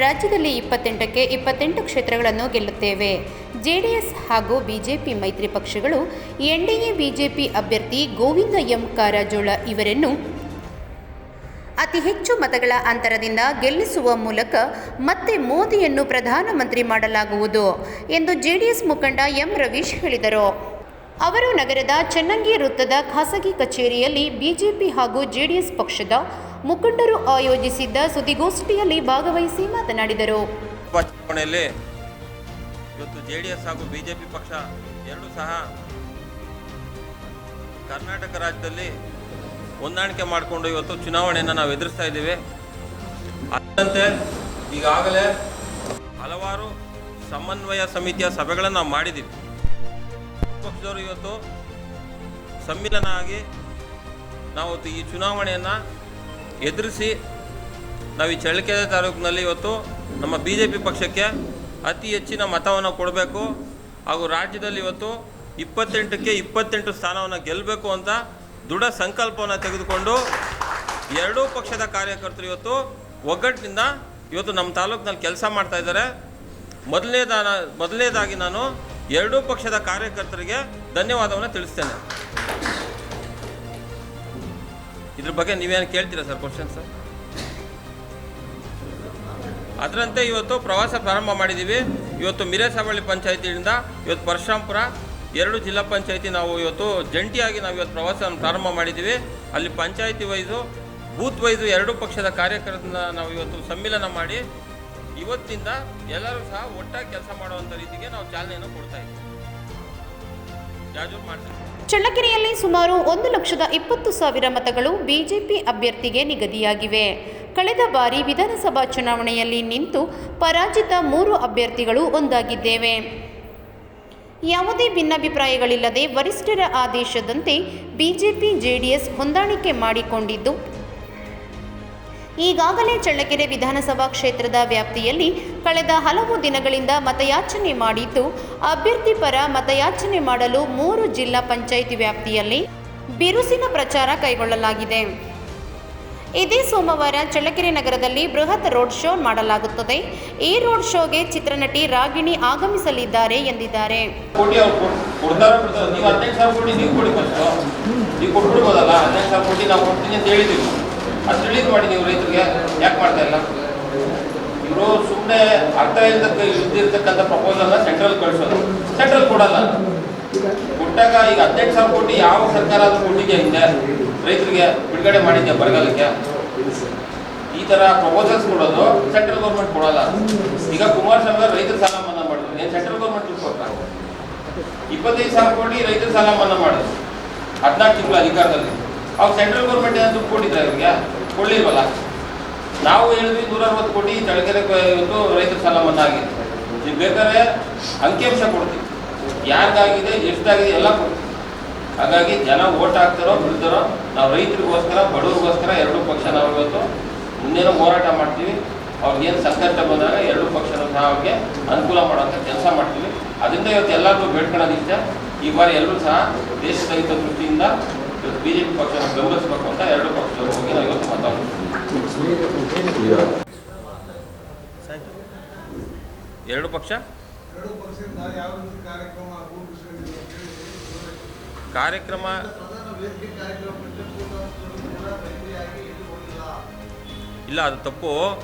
ರಾಜ್ಯದಲ್ಲಿ 28ಕ್ಕೆ 28 ಕ್ಷೇತ್ರಗಳನ್ನು ಗೆಲ್ಲುತ್ತೇವೆ. ಜೆಡಿಎಸ್ ಹಾಗೂ ಬಿಜೆಪಿ ಮೈತ್ರಿ ಪಕ್ಷಗಳು ಎನ್ಡಿಎ ಬಿಜೆಪಿ ಅಭ್ಯರ್ಥಿ ಗೋವಿಂದ ಎಂ ಕಾರಜೋಳ ಇವರನ್ನು ಅತಿ ಹೆಚ್ಚು ಮತಗಳ ಅಂತರದಿಂದ ಗೆಲ್ಲಿಸುವ ಮೂಲಕ ಮತ್ತೆ ಮೋದಿಯನ್ನು ಪ್ರಧಾನಮಂತ್ರಿ ಮಾಡಲಾಗುವುದು ಎಂದು ಜೆಡಿಎಸ್ ಮುಖಂಡ ಎಂ ರವೀಶ್ ಹೇಳಿದರು. ಅವರು ನಗರದ ಚನ್ನಂಗಿ ವೃತ್ತದ ಖಾಸಗಿ ಕಚೇರಿಯಲ್ಲಿ ಬಿಜೆಪಿ ಹಾಗೂ ಜೆಡಿಎಸ್ ಪಕ್ಷದ ಮುಖಂಡರು ಆಯೋಜಿಸಿದ್ದ ಸುದ್ದಿಗೋಷ್ಠಿಯಲ್ಲಿ ಭಾಗವಹಿಸಿ ಮಾತನಾಡಿದರು. ಇವತ್ತು ಜೆಡಿಎಸ್ ಹಾಗೂ ಬಿಜೆಪಿ ಪಕ್ಷ ಎರಡೂ ಸಹ ಕರ್ನಾಟಕ ರಾಜ್ಯದಲ್ಲಿ ಹೊಂದಾಣಿಕೆ ಮಾಡಿಕೊಂಡು ಇವತ್ತು ಚುನಾವಣೆಯನ್ನು ನಾವು ಎದುರಿಸ್ತಾ ಇದ್ದೀವಿ. ಅದರಂತೆ ಈಗಾಗಲೇ ಹಲವಾರು ಸಮನ್ವಯ ಸಮಿತಿಯ ಸಭೆಗಳನ್ನು ನಾವು ಮಾಡಿದ್ದೀವಿ. ಪಕ್ಷದವರು ಇವತ್ತು ಸಮ್ಮಿಲನ ಆಗಿ ನಾವು ಈ ಚುನಾವಣೆಯನ್ನು ಎದುರಿಸಿ ನಾವು ಈ ಚಳ್ಳಕೆರೆ ತಾಲೂಕಿನಲ್ಲಿ ಇವತ್ತು ನಮ್ಮ ಬಿಜೆಪಿ ಪಕ್ಷಕ್ಕೆ ಅತಿ ಹೆಚ್ಚಿನ ಮತವನ್ನು ಕೊಡಬೇಕು ಹಾಗೂ ರಾಜ್ಯದಲ್ಲಿ ಇವತ್ತು 28ಕ್ಕೆ 28 ಸ್ಥಾನವನ್ನು ಗೆಲ್ಲಬೇಕು ಅಂತ ದೃಢ ಸಂಕಲ್ಪವನ್ನು ತೆಗೆದುಕೊಂಡು ಎರಡೂ ಪಕ್ಷದ ಕಾರ್ಯಕರ್ತರು ಇವತ್ತು ಒಗ್ಗಟ್ಟಿನಿಂದ ಇವತ್ತು ನಮ್ಮ ತಾಲೂಕಿನಲ್ಲಿ ಕೆಲಸ ಮಾಡ್ತಾ ಇದ್ದಾರೆ. ಮೊದಲನೇದಾಗಿ ನಾನು ಎರಡೂ ಪಕ್ಷದ ಕಾರ್ಯಕರ್ತರಿಗೆ ಧನ್ಯವಾದವನ್ನು ತಿಳಿಸ್ತೇನೆ. ಇದ್ರ ಬಗ್ಗೆ ನೀವೇನು ಕೇಳ್ತೀರಾ ಸರ್ ಕ್ವಶನ್ ಸರ್? ಅದರಂತೆ ಇವತ್ತು ಪ್ರವಾಸ ಪ್ರಾರಂಭ ಮಾಡಿದ್ದೀವಿ. ಇವತ್ತು ಮಿರೇಸಾವಳ್ಳಿ ಪಂಚಾಯಿತಿಯಿಂದ ಇವತ್ತು ಪರಶುರಾಂಪುರ 2 ಜಿಲ್ಲಾ ಪಂಚಾಯಿತಿ ನಾವು ಇವತ್ತು ಜಂಟಿಯಾಗಿ ನಾವು ಇವತ್ತು ಪ್ರವಾಸವನ್ನು ಪ್ರಾರಂಭ ಮಾಡಿದ್ದೀವಿ. ಅಲ್ಲಿ ಪಂಚಾಯಿತಿ ವೈಸು ಬೂತ್ ವೈಸು ಎರಡೂ ಪಕ್ಷದ ಕಾರ್ಯಕರ್ತರನ್ನ ನಾವು ಇವತ್ತು ಸಮ್ಮಿಲನ ಮಾಡಿ ಇವತ್ತಿಂದ ಎಲ್ಲರೂ ಸಹ ಒಟ್ಟಾಗಿ ಕೆಲಸ ಮಾಡುವಂಥ ರೀತಿಗೆ ನಾವು ಚಾಲನೆಯನ್ನು ಕೊಡ್ತಾ ಇದ್ದೀವಿ. ಚಳ್ಳಕೆರೆಯಲ್ಲಿ ಸುಮಾರು 1,20,000 ಮತಗಳು ಬಿಜೆಪಿ ಅಭ್ಯರ್ಥಿಗೆ ನಿಗದಿಯಾಗಿವೆ. ಕಳೆದ ಬಾರಿ ವಿಧಾನಸಭಾ ಚುನಾವಣೆಯಲ್ಲಿ ನಿಂತು ಪರಾಜಿತ 3 ಅಭ್ಯರ್ಥಿಗಳು ಒಂದಾಗಿದ್ದೇವೆ. ಯಾವುದೇ ಭಿನ್ನಾಭಿಪ್ರಾಯಗಳಿಲ್ಲದೆ ವರಿಷ್ಠರ ಆದೇಶದಂತೆ ಬಿಜೆಪಿ ಜೆಡಿಎಸ್ ಹೊಂದಾಣಿಕೆ ಮಾಡಿಕೊಂಡಿದ್ದು ಈಗಾಗಲೇ ಚಳ್ಳಕೆರೆ ವಿಧಾನಸಭಾ ಕ್ಷೇತ್ರದ ವ್ಯಾಪ್ತಿಯಲ್ಲಿ ಕಳೆದ ಹಲವು ದಿನಗಳಿಂದ ಮತಯಾಚನೆ ಮಾಡಿದ್ದು, ಅಭ್ಯರ್ಥಿ ಪರ ಮತಯಾಚನೆ ಮಾಡಲು 3 ಜಿಲ್ಲಾ ಪಂಚಾಯಿತಿ ವ್ಯಾಪ್ತಿಯಲ್ಲಿ ಬಿರುಸಿನ ಪ್ರಚಾರ ಕೈಗೊಳ್ಳಲಾಗಿದೆ. ಇದೇ ಸೋಮವಾರ ಚಳ್ಳಕೆರೆ ನಗರದಲ್ಲಿ ಬೃಹತ್ ರೋಡ್ ಶೋ ಮಾಡಲಾಗುತ್ತದೆ. ಈ ರೋಡ್ ಶೋಗೆ ಚಿತ್ರನಟಿ ರಾಗಿಣಿ ಆಗಮಿಸಲಿದ್ದಾರೆ ಎಂದಿದ್ದಾರೆ. ಅದು ರಿಲೀಸ್ ಮಾಡಿ ನೀವು ರೈತರಿಗೆ ಯಾಕೆ ಮಾಡ್ತಾ ಇಲ್ಲ? ಇವರು ಸುಮ್ಮನೆ ಅರ್ಥ ಇಲ್ದಿರ್ತಕ್ಕಂಥ ಪ್ರಪೋಸಲ್ನ ಸೆಂಟ್ರಲ್ ಕಳಿಸೋದು, ಸೆಂಟ್ರಲ್ ಕೊಡಲ್ಲ. ಕೊಟ್ಟಾಗ ಈಗ 18,000 ಕೋಟಿ ಯಾವ ಸರ್ಕಾರ ಅದು ಕೊಟ್ಟಿಗೆ ಹಿಂದೆ ರೈತರಿಗೆ ಬಿಡುಗಡೆ ಮಾಡಿದ್ಯಾ ಬರಗಾಲಕ್ಕೆ? ಈ ಥರ ಪ್ರಪೋಸಲ್ಸ್ ಕೊಡೋದು ಸೆಂಟ್ರಲ್ ಗೌರ್ಮೆಂಟ್ ಕೊಡಲ್ಲ. ಈಗ ಕುಮಾರಸ್ವಾಮಿ ರೈತರ ಸಾಲ ಮನ್ನಾ ಮಾಡಿದ್ರು, ಏನು ಸೆಂಟ್ರಲ್ ಗೌರ್ಮೆಂಟ್ ಕೊಡ್ತಾರೆ? 25,000 ಕೋಟಿ ರೈತರ ಸಾಲ ಮನ್ನಾ ಮಾಡಿದ್ರು 14 ತಿಂಗಳ ಅಧಿಕಾರದಲ್ಲಿ. ಅವಾಗ ಸೆಂಟ್ರಲ್ ಗೌರ್ಮೆಂಟ್ ಏನಾದ್ರು ದುಡ್ಡು ಕೊಟ್ಟಿದ್ರೆ ಇವ್ರಿಗೆ ಕೊಡಲಿಲ್ವಲ್ಲ. ನಾವು ಹೇಳಿದ್ವಿ 160 ಕೋಟಿ ಚಳ್ಳಕೆರೆ ಇವತ್ತು ರೈತರ ಸಾಲ ಮನ್ನಾ ಆಗಿದೆ. ನೀವು ಬೇಕಾದ್ರೆ ಅಂಕಿಅಂಶ ಕೊಡ್ತೀವಿ, ಯಾರಿಗಾಗಿದೆ ಎಷ್ಟಾಗಿದೆ ಎಲ್ಲ ಕೊಡ್ತೀವಿ. ಹಾಗಾಗಿ ಜನ ಓಟ್ ಹಾಕ್ತಾರೋ ಬಿಡ್ತಾರೋ ನಾವು ರೈತರಿಗೋಸ್ಕರ ಬಡವರಿಗೋಸ್ಕರ ಎರಡೂ ಪಕ್ಷ ನಾವು ಇವತ್ತು ಮುಂದೇನೋ ಹೋರಾಟ ಮಾಡ್ತೀವಿ. ಅವ್ರಿಗೇನು ಸಂಕಷ್ಟ ಬಂದಾಗ ಎರಡೂ ಪಕ್ಷನೂ ಸಹ ಅವ್ರಿಗೆ ಅನುಕೂಲ ಮಾಡೋಂಥ ಕೆಲಸ ಮಾಡ್ತೀವಿ. ಅದರಿಂದ ಇವತ್ತು ಎಲ್ಲರಿಗೂ ಬೇಡ್ಕೊಳ್ಳೋದು ಇಷ್ಟ. ಈ ಬಾರಿ ಎಲ್ಲರೂ ಸಹ ದೇಶದ ಹಿತ ದೃಷ್ಟಿಯಿಂದ ಬಿಜೆಪಿ ಪಕ್ಷನ ಬೆಂಬಲಿಸಬೇಕು ಅಂತ ಎರಡೂ ಪಕ್ಷದವರು ಹೋಗಿ ನಾವು ಇವತ್ತು ಮಾತಾಡ್ತೀವಿ. ಎರಡು ಪಕ್ಷ ಕಾರ್ಯಕ್ರಮ ಇಲ್ಲ, ಅದು ತಪ್ಪು.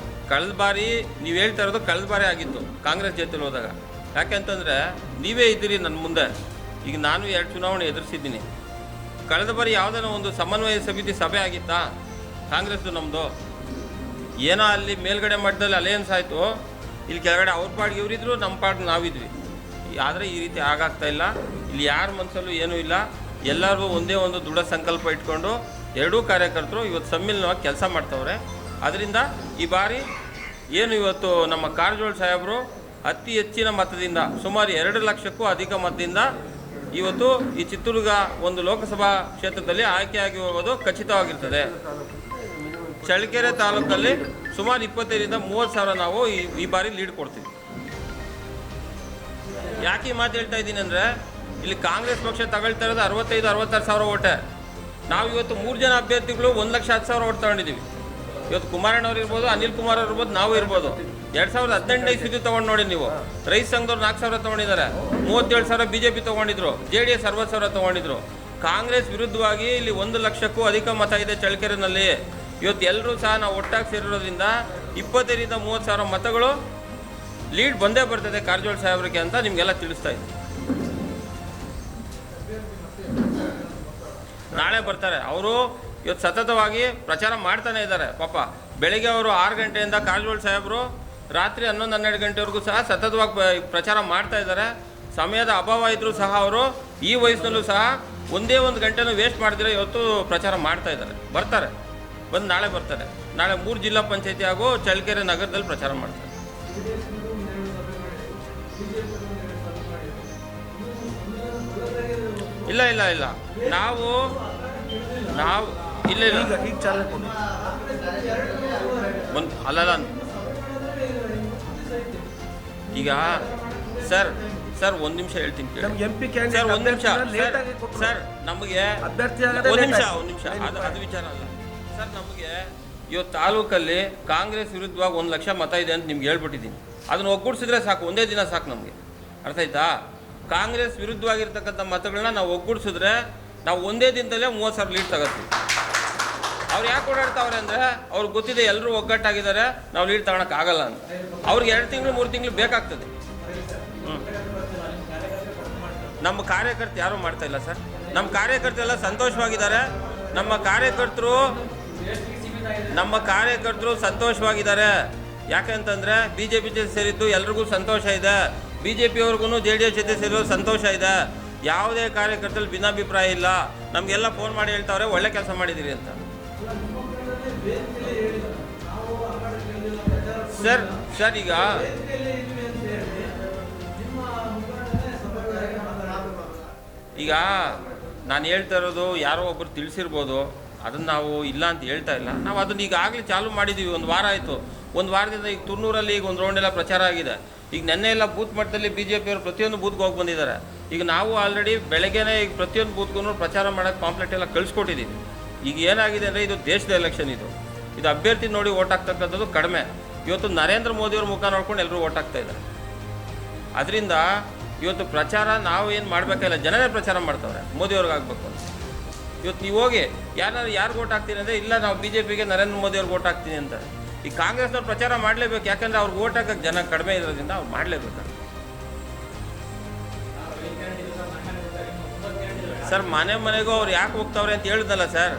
ಕಳೆದ ಬಾರಿ ನೀವು ಹೇಳ್ತಾ ಇರೋದು ಕಳೆದ ಬಾರಿ ಆಗಿತ್ತು ಕಾಂಗ್ರೆಸ್ ಜೊತೆಲಿ ಹೋದಾಗ. ಯಾಕೆಂತಂದರೆ ನೀವೇ ಇದ್ದೀರಿ ನನ್ನ ಮುಂದೆ. ಈಗ ನಾನು 2 ಚುನಾವಣೆ ಎದುರಿಸಿದ್ದೀನಿ. ಕಳೆದ ಬಾರಿ ಯಾವುದಾನ ಒಂದು ಸಮನ್ವಯ ಸಮಿತಿ ಸಭೆ ಆಗಿತ್ತಾ ಕಾಂಗ್ರೆಸ್ದು ನಮ್ಮದು? ಏನೋ ಅಲ್ಲಿ ಮೇಲ್ಗಡೆ ಮಟ್ಟದಲ್ಲಿ ಅಲಯನ್ಸ್ ಆಯಿತು, ಇಲ್ಲಿ ಕೆಳಗಡೆ ಅವ್ರ ಪಾಡಿಗೆ ಇವರಿದ್ರು, ನಮ್ಮ ಪಾಡಿಗೆ ನಾವಿದ್ವಿ. ಆದರೆ ಈ ರೀತಿ ಆಗಾಗ್ತಾ ಇಲ್ಲ. ಇಲ್ಲಿ ಯಾರ ಮನಸ್ಸಲ್ಲೂ ಏನೂ ಇಲ್ಲ. ಎಲ್ಲರೂ ಒಂದೇ ಒಂದು ದೃಢ ಸಂಕಲ್ಪ ಇಟ್ಕೊಂಡು ಎರಡೂ ಕಾರ್ಯಕರ್ತರು ಇವತ್ತು ಸಮ್ಮಿಲನವಾಗಿ ಕೆಲಸ ಮಾಡ್ತವ್ರೆ. ಅದರಿಂದ ಈ ಬಾರಿ ಏನು ಇವತ್ತು ನಮ್ಮ ಕಾರಜೋಳ ಸಾಹೇಬರು ಅತಿ ಹೆಚ್ಚಿನ ಮತದಿಂದ ಸುಮಾರು 2 ಲಕ್ಷಕ್ಕೂ ಅಧಿಕ ಮತದಿಂದ ಇವತ್ತು ಈ ಚಿತ್ರದುರ್ಗ ಒಂದು ಲೋಕಸಭಾ ಕ್ಷೇತ್ರದಲ್ಲಿ ಆಯ್ಕೆಯಾಗಿ ಹೋಗೋದು ಖಚಿತವಾಗಿರ್ತದೆ. ಚಳ್ಳಕೆರೆ ತಾಲೂಕಲ್ಲಿ ಸುಮಾರು 25ರಿಂದ 30 ಸಾವಿರ ನಾವು ಈ ಬಾರಿ ಲೀಡ್ ಕೊಡ್ತೀವಿ. ಯಾಕೆ ಈ ಮಾತು ಹೇಳ್ತಾ ಇದ್ದೀನಿ ಅಂದರೆ, ಇಲ್ಲಿ ಕಾಂಗ್ರೆಸ್ ಪಕ್ಷ ತಗೊಳ್ತಾ ಇರೋದು 65-66 ಸಾವಿರ ಓಟೆ. ನಾವು ಇವತ್ತು 3 ಜನ ಅಭ್ಯರ್ಥಿಗಳು 1,10,000 ಓಟ್ ತಗೊಂಡಿದ್ದೀವಿ. ಇವತ್ತು ಕುಮಾರಣ್ಣವ್ರು ಇರ್ಬೋದು, ಅನಿಲ್ ಕುಮಾರ್ ಅವ್ರು ಇರ್ಬೋದು, ನಾವು ಇರ್ಬೋದು. 2018 ಇಸ್ವಿದು ತೊಗೊಂಡು ನೋಡಿ ನೀವು. ರೈತ ಸಂಘದವ್ರು 4,000 ತೊಗೊಂಡಿದ್ದಾರೆ, 37,000 BJP ತೊಗೊಂಡಿದ್ರು, JDS 60,000 ತೊಗೊಂಡಿದ್ರು. ಕಾಂಗ್ರೆಸ್ ವಿರುದ್ಧವಾಗಿ ಇಲ್ಲಿ 1 ಲಕ್ಷಕ್ಕೂ ಅಧಿಕ ಮತ ಇದೆ ಚಳ್ಳಕೆರೆನಲ್ಲಿ. ಇವತ್ತು ಎಲ್ಲರೂ ಸಹ ನಾವು ಒಟ್ಟಾಗಿ ಸೇರಿರೋದ್ರಿಂದ 25ರಿಂದ 30,000 ಮತಗಳು ಲೀಡ್ ಬಂದೇ ಬರ್ತದೆ ಕಾರಜೋಳ ಸಾಹೇಬ್ರಿಗೆ ಅಂತ ನಿಮಗೆಲ್ಲ ತಿಳಿಸ್ತಾ ಇದ್ದೀನಿ. ನಾಳೆ ಬರ್ತಾರೆ ಅವರು. ಇವತ್ತು ಸತತವಾಗಿ ಪ್ರಚಾರ ಮಾಡ್ತಾನೆ ಇದ್ದಾರೆ. ಪಾಪ ಬೆಳಿಗ್ಗೆ ಅವರು 6 ಗಂಟೆಯಿಂದ ಕಾರಜೋಳ ಸಾಹೇಬರು ರಾತ್ರಿ 11-12 ಗಂಟೆವರೆಗೂ ಸಹ ಸತತವಾಗಿ ಪ್ರಚಾರ ಮಾಡ್ತಾ ಇದ್ದಾರೆ. ಸಮಯದ ಅಭಾವ ಇದ್ದರೂ ಸಹ ಅವರು ಈ ವಯಸ್ಸಿನಲ್ಲೂ ಸಹ ಒಂದೇ 1 ಗಂಟೆನೂ ವೇಸ್ಟ್ ಮಾಡಿದ್ರೆ ಇವತ್ತು ಪ್ರಚಾರ ಮಾಡ್ತಾ ಇದ್ದಾರೆ. ಬರ್ತಾರೆ, ಬಂದು ನಾಳೆ ಬರ್ತಾರೆ. ನಾಳೆ 3 ಜಿಲ್ಲಾ ಪಂಚಾಯತಿ ಹಾಗೂ ಚಳ್ಳಕೆರೆ ನಗರದಲ್ಲಿ ಪ್ರಚಾರ ಮಾಡ್ತಾರೆ. ಇಲ್ಲ ಇಲ್ಲ ಇಲ್ಲ ನಾವು ಇಲ್ಲ ಇಲ್ಲ ಒಂದು ಅಲ್ಲಲ್ಲ ಈಗ ಸರ್ ಒಂದು ನಿಮಿಷ ಹೇಳ್ತೀನಿ ಕೇಳಿ ಸರ್. ಒಂದು ನಿಮಿಷ ಸರ್ ನಮಗೆ ಒಂದು ನಿಮಿಷ ಅದು ವಿಚಾರ ಅಲ್ಲ ಸರ್. ನಮಗೆ ಇವತ್ತು ತಾಲೂಕಲ್ಲಿ ಕಾಂಗ್ರೆಸ್ ವಿರುದ್ಧವಾಗಿ 1 ಲಕ್ಷ ಮತ ಇದೆ ಅಂತ ನಿಮ್ಗೆ ಹೇಳ್ಬಿಟ್ಟಿದ್ದೀನಿ. ಅದನ್ನು ಒಗ್ಗೂಡಿಸಿದ್ರೆ ಸಾಕು, ಒಂದೇ ದಿನ ಸಾಕು ನಮಗೆ. ಅರ್ಥ ಆಯ್ತಾ? ಕಾಂಗ್ರೆಸ್ ವಿರುದ್ಧವಾಗಿರ್ತಕ್ಕಂಥ ಮತಗಳನ್ನ ನಾವು ಒಗ್ಗೂಡಿಸಿದ್ರೆ ನಾವು ಒಂದೇ ದಿನದಲ್ಲೇ 30,000 ಲೀಡ್ ತಗೋತೀವಿ. ಅವ್ರು ಯಾಕೆ ಓಡಾಡ್ತಾವ್ರೆ ಅಂದರೆ ಅವ್ರಿಗೆ ಗೊತ್ತಿದೆ ಎಲ್ಲರೂ ಒಗ್ಗಟ್ಟಾಗಿದ್ದಾರೆ, ನಾವು ಲೀಡ್ ತಗೊಳಕ್ಕಾಗಲ್ಲ ಅಂತ. ಅವ್ರಿಗೆ 2 ತಿಂಗಳು 3 ತಿಂಗಳು ಬೇಕಾಗ್ತದೆ. ನಮ್ಮ ಕಾರ್ಯಕರ್ತರು ಯಾರೂ ಮಾಡ್ತಾ ಇಲ್ಲ ಸರ್. ನಮ್ಮ ಕಾರ್ಯಕರ್ತರೆಲ್ಲ ಸಂತೋಷವಾಗಿದ್ದಾರೆ. ನಮ್ಮ ಕಾರ್ಯಕರ್ತರು ಸಂತೋಷವಾಗಿದ್ದಾರೆ. ಯಾಕೆಂತಂದರೆ BJP ಜೊತೆ ಸೇರಿದ್ದು ಎಲ್ರಿಗೂ ಸಂತೋಷ ಇದೆ. BJP ಅವ್ರಿಗೂ JDS ಜೊತೆ ಸೇರಿರೋ ಸಂತೋಷ ಇದೆ. ಯಾವುದೇ ಕಾರ್ಯಕರ್ತರಲ್ಲಿ ಭಿನ್ನಾಭಿಪ್ರಾಯ ಇಲ್ಲ. ನಮಗೆಲ್ಲ ಫೋನ್ ಮಾಡಿ ಹೇಳ್ತಾವ್ರೆ ಒಳ್ಳೆ ಕೆಲಸ ಮಾಡಿದ್ದೀರಿ ಅಂತ. ಸರ್ ಈಗ ನಾನು ಹೇಳ್ತಾ ಇರೋದು ಯಾರೋ ಒಬ್ಬರು ತಿಳಿಸಿರ್ಬೋದು, ಅದನ್ನು ನಾವು ಇಲ್ಲ ಅಂತ ಹೇಳ್ತಾ ಇಲ್ಲ. ನಾವು ಅದನ್ನು ಈಗಾಗಲೇ ಚಾಲೂ ಮಾಡಿದ್ದೀವಿ. 1 ವಾರ ಆಯಿತು. 1 ವಾರದಿಂದ ಈಗ ತುರ್ನೂರಲ್ಲಿ ಈಗ 1 ರೌಂಡೆಲ್ಲ ಪ್ರಚಾರ ಆಗಿದೆ. ಈಗ ನೆನ್ನೆ ಎಲ್ಲ ಬೂತ್ ಮಟ್ಟದಲ್ಲಿ BJP ಅವರು ಪ್ರತಿಯೊಂದು ಬೂತ್ಗೆ ಹೋಗಿ ಬಂದಿದ್ದಾರೆ. ಈಗ ನಾವು ಆಲ್ರೆಡಿ ಬೆಳಗ್ಗೆನೇ ಈಗ ಪ್ರತಿಯೊಂದು ಬೂತ್ಗೂ ಪ್ರಚಾರ ಮಾಡೋಕ್ಕೆ ಪಾಂಪ್ಲೆಟ್ ಎಲ್ಲ ಕಳಿಸ್ಕೊಟ್ಟಿದ್ದೀವಿ. ಈಗ ಏನಾಗಿದೆ ಅಂದರೆ ಇದು ದೇಶದ ಎಲೆಕ್ಷನ್, ಇದು ಅಭ್ಯರ್ಥಿ ನೋಡಿ ಓಟ್ ಹಾಕ್ತಕ್ಕಂಥದ್ದು ಕಡಿಮೆ. ಇವತ್ತು ನರೇಂದ್ರ ಮೋದಿಯವ್ರ ಮುಖ ನೋಡ್ಕೊಂಡು ಎಲ್ಲರೂ ಓಟ್ ಹಾಕ್ತಾ ಇದ್ದಾರೆ. ಅದರಿಂದ ಇವತ್ತು ಪ್ರಚಾರ ನಾವು ಏನು ಮಾಡಬೇಕಿಲ್ಲ, ಜನರೇ ಪ್ರಚಾರ ಮಾಡ್ತಾವ್ರೆ ಮೋದಿಯವ್ರಿಗೆ ಆಗಬೇಕು ಅಂತ. ಇವತ್ತು ನೀವು ಹೋಗಿ ಯಾರಿಗೆ ಓಟ್ ಹಾಕ್ತೀನಿ ಅಂದರೆ ಇಲ್ಲ ನಾವು BJPಗೆ ನರೇಂದ್ರ ಮೋದಿಯವ್ರಿಗೆ ಓಟ್ ಹಾಕ್ತೀನಿ ಅಂತ. ಈ ಕಾಂಗ್ರೆಸ್ನವ್ರು ಪ್ರಚಾರ ಮಾಡಲೇಬೇಕು, ಯಾಕಂದರೆ ಅವ್ರಿಗೆ ಓಟ್ ಹಾಕೋಕ್ಕೆ ಜನ ಕಡಿಮೆ ಇರೋದ್ರಿಂದ ಅವ್ರು ಮಾಡಲೇಬೇಕು. ಸರ್ ಮನೆಗೂ ಅವ್ರು ಯಾಕೆ ಹೋಗ್ತಾವ್ರೆ ಅಂತ ಹೇಳಿದ್ನಲ್ಲ ಸರ್.